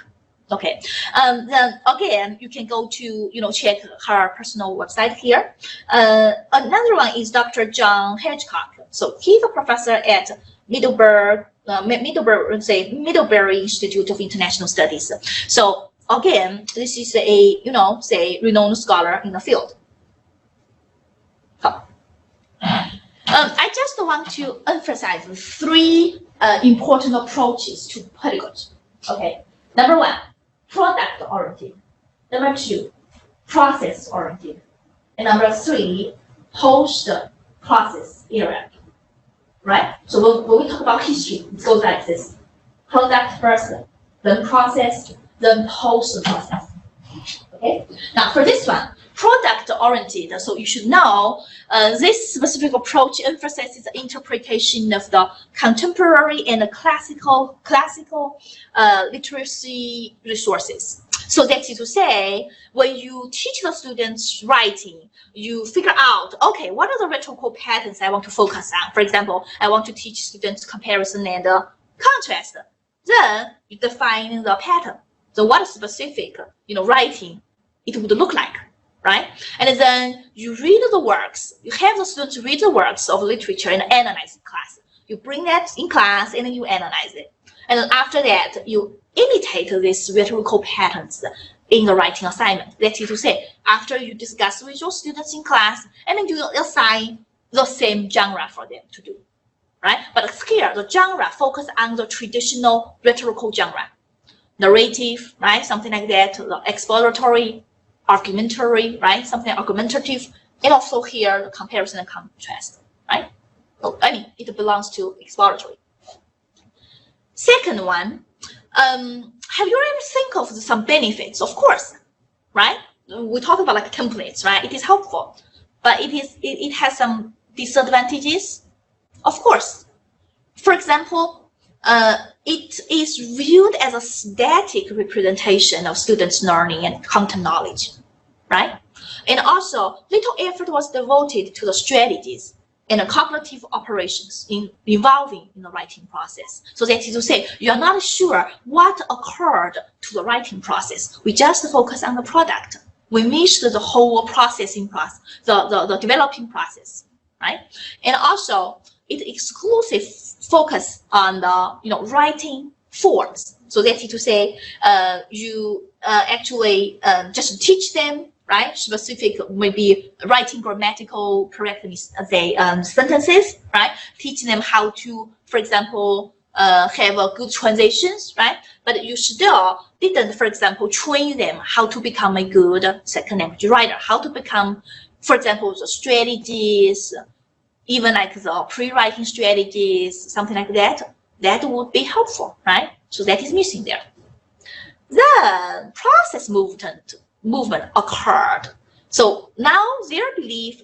A: Okay. Then again, you can go to check her personal website here. Another one is Dr. John Hedgecock. So he's a professor at Middlebury Institute of International Studies. So again, this is a renowned scholar in the field. I just want to emphasize 3 important approaches to pedagogy. Okay, number 1, product oriented. Number 2, process oriented. And number 3, post process era. Right? So when we talk about history, it goes like this: product first, then process, then post process. Okay. Now for this one, product oriented. So you should know this specific approach emphasizes the interpretation of the contemporary and classical literacy resources. So that is to say, when you teach the students writing, you figure out, okay, what are the rhetorical patterns I want to focus on? For example, I want to teach students comparison and contrast. Then you define the pattern. So what specific, writing it would look like, right? And then you read the works. You have the students read the works of literature and analyze in class. You bring that in class and then you analyze it. And then after that, you imitate these rhetorical patterns in the writing assignment. That is to say, after you discuss with your students in class, and then you assign the same genre for them to do, right? But here, the genre focus on the traditional rhetorical genre. Narrative, right? Something like that, the exploratory, argumentary, right? Something argumentative, and also here, the comparison and contrast, right? So, it belongs to exploratory. Second one, have you ever think of some benefits? Of course, right? We talk about like templates, right? It is helpful, but it has some disadvantages. Of course, for example, it is viewed as a static representation of students' learning and content knowledge, right? And also, little effort was devoted to the strategies and the cognitive operations involving in the writing process. So that is to say, you are not sure what occurred to the writing process. We just focus on the product. We missed the whole processing process, the developing process, right? And also, it exclusive focus on the writing forms. So that is to say, you actually just teach them, right? Specific, maybe writing grammatical correctness, sentences, right? Teach them how to, for example, have a good transitions, right? But you still didn't, for example, train them how to become a good second language writer, how to become, for example, the strategies, even like the pre-writing strategies, something like that. That would be helpful, right? So that is missing there. The process movement occurred. So now their belief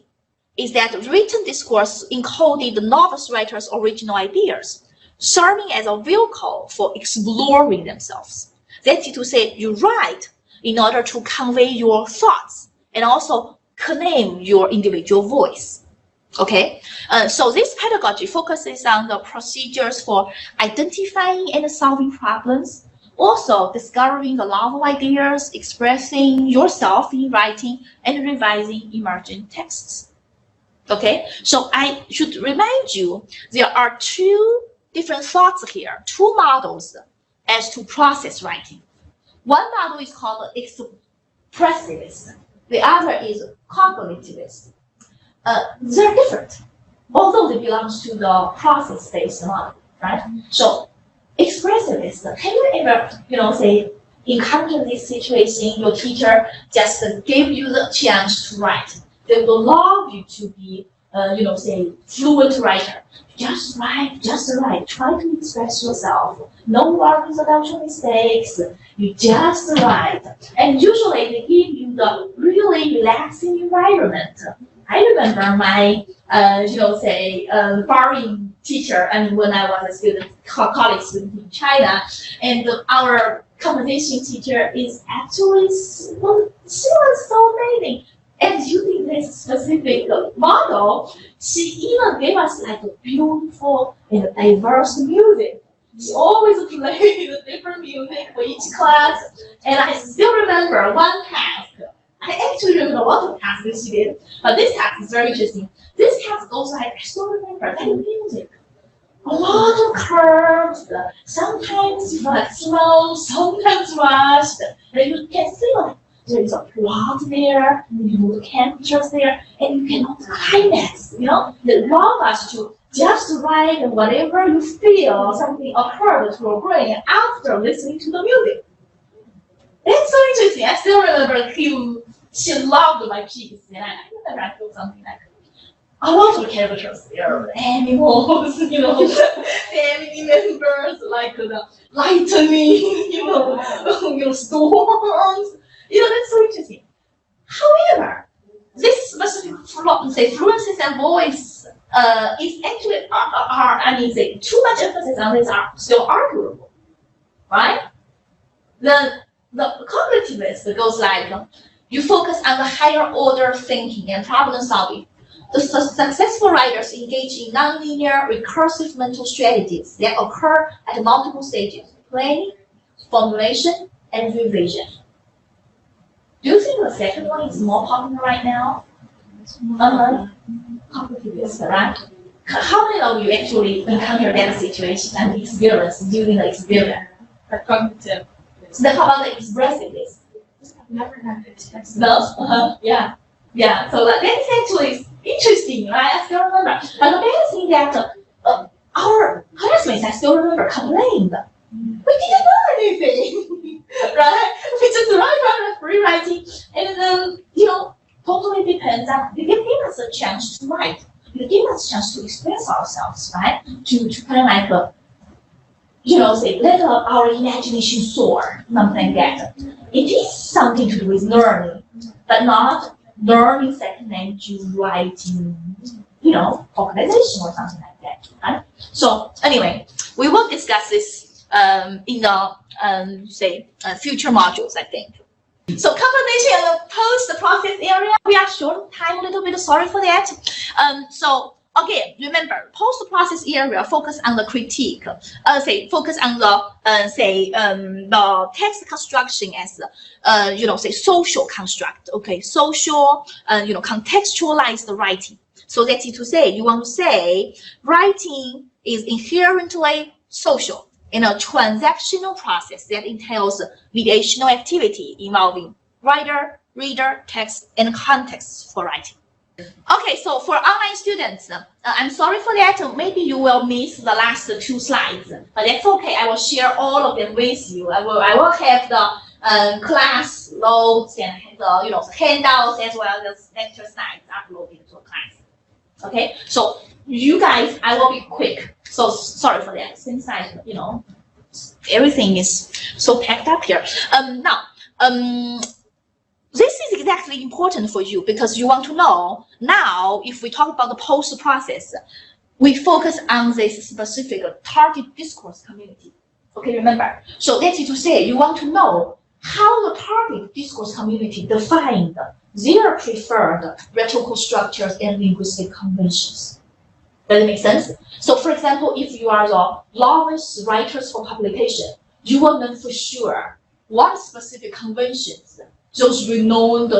A: is that written discourse encoded the novice writer's original ideas, serving as a vehicle for exploring themselves. That is to say, you write in order to convey your thoughts and also claim your individual voice. Okay, so this pedagogy focuses on the procedures for identifying and solving problems, also discovering the novel ideas, expressing yourself in writing, and revising emerging texts. Okay, so I should remind you, there are 2 different thoughts here, 2 models as to process writing. One model is called expressivist. The other is cognitivist. They're different, although they belong to the process-based model, right? So, expressivist, can you ever, say, encounter this situation, your teacher just gave you the chance to write. They will love you to be, say, fluent writer. Just write, try to express yourself. No worries about your mistakes. You just write. And usually they give you the really relaxing environment. I remember my, foreign teacher, when I was a student, college student in China, and our composition teacher is actually, she was so amazing. And using this specific model, she even gave us like a beautiful and diverse music. She always played different music for each class. And I still remember one task. I actually remember a lot of tasks that she did, but this task is very interesting. This task goes like, I still remember that music. A lot of curves, sometimes like slow, sometimes rushed. And you can see like there is a plot there, and you move the characters there, and you can climax, that allow us to just write whatever you feel something occurred to your brain after listening to the music. It's so interesting. I still remember she loved my piece, and I remember I feel something like a lot of characters there, animals, family members, like the lightning, storms. That's so interesting. However, this specific fluency and voice is actually too much emphasis on this are still arguable, right? The cognitivist goes like, you focus on the higher order thinking and problem solving. The successful writers engage in nonlinear recursive mental strategies that occur at multiple stages: planning, formulation, and revision. Do you think the second one is more popular right now? Cognitivist, right? How many of you actually encounter that situation and experience during the experience?
D: The cognitive.
A: Then how about the expressiveness?
D: Never had it.
A: No? Yeah. So that's actually interesting, right? I still remember. And the bad thing that our classmates, I still remember, complained. We didn't know anything, right? We just write free writing, and then, totally depends on, they give us a chance to write. They give us a chance to express ourselves, right? To kind of like, say, let our imagination soar, something like that. It is something to do with learning, but not learning second language, writing, organization or something like that. Right? So anyway, we will discuss this in the future modules, I think. So combination and post-process area, we are short of time a little bit, sorry for that. So again, remember, post-process area focus on the critique, focus on the text construction as, social construct, okay, social, contextualize the writing. So that's it to say, you want to say, writing is inherently social in a transactional process that entails mediational activity involving writer, reader, text, and context for writing. Okay, so for online students, I'm sorry for that. Maybe you will miss the last 2 slides, but that's okay. I will share all of them with you. I will have the class notes and the handouts as well as lecture slides uploaded to class. Okay, so you guys, I will be quick. So sorry for that. Since everything is so packed up here. This is exactly important for you because you want to know now, if we talk about the post process, we focus on this specific target discourse community. Okay, remember? So that's it to say, you want to know how the target discourse community defined their preferred rhetorical structures and linguistic conventions. Does it make sense? So for example, if you are the novice writers for publication, you will know for sure what specific conventions those renowned,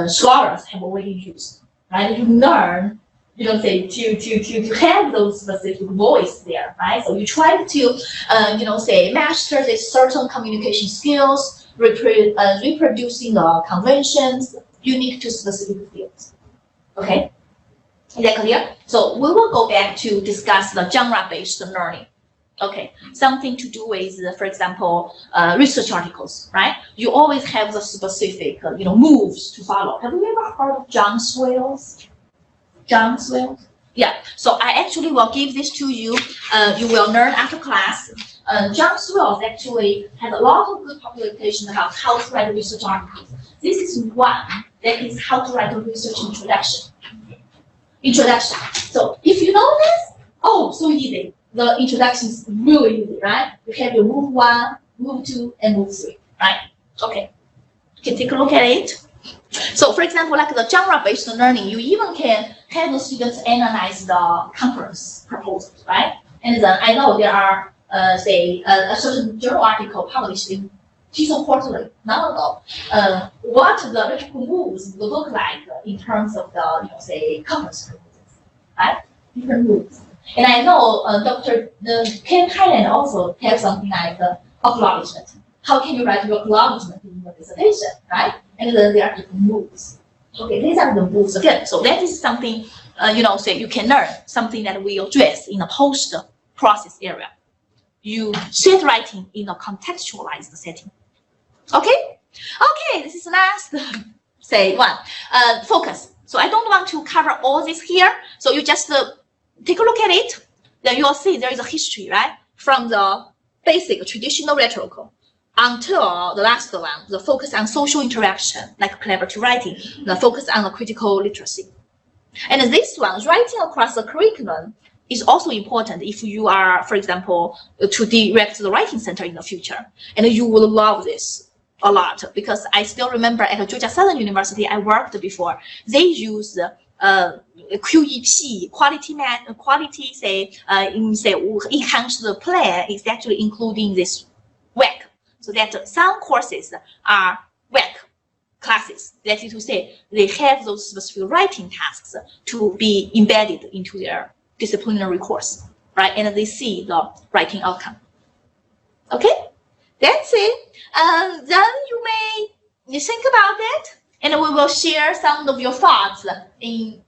A: scholars have already used, right? You learn, to have those specific voice there, right? So you try to, master these certain communication skills, reproducing the conventions unique to specific fields. Okay, is that clear? So we will go back to discuss the genre-based learning. Okay, something to do with, for example, research articles, right? You always have the specific, moves to follow. Have you ever heard of John Swales? John Swales? Yeah, so I actually will give this to you. You will learn after class. John Swales actually has a lot of good publications about how to write research articles. This is one that is how to write a research introduction. So if you know this, so easy. The introduction is really easy, right? You have your move 1, move 2, and move 3, right? Okay, you can take a look at it. So for example, like the genre-based learning, you even can have the students analyze the conference proposals, right? And then I know there are, say, a certain journal article published in TESOL Quarterly long ago. What the electrical moves will look like in terms of the, say, conference proposals, right? Different moves. And I know Dr. Ken Hyland also has something like acknowledgement. How can you write your acknowledgement in your dissertation, right? And then there are different moves. Okay, these are the moves again. So that is something, say you can learn, something that we address in a post-process area. You set writing in a contextualized setting. Okay? Okay, this is the last, say, one. Focus. So I don't want to cover all this here. So you just take a look at it. Then you will see there is a history, right? From the basic traditional rhetorical until the last one, the focus on social interaction, like collaborative writing, the focus on the critical literacy. And this one, writing across the curriculum, is also important if you are, for example, to direct the writing center in the future. And you will love this a lot, because I still remember at Georgia Southern University I worked before, they use QEP, quality, say, enhanced plan is actually including this WEC. So that some courses are WEC classes. That is to say, they have those specific writing tasks to be embedded into their disciplinary course, right? And they see the writing outcome. Okay, that's it. Then you think about it, and we will share some of your thoughts in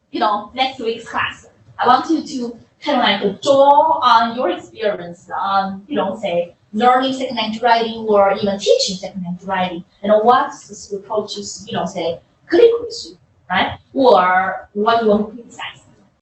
A: next week's class. I want you to kind of like draw on your experience on say learning second language writing or even teaching second language writing, and what specific approaches say click with you, right? Or what you want to criticize.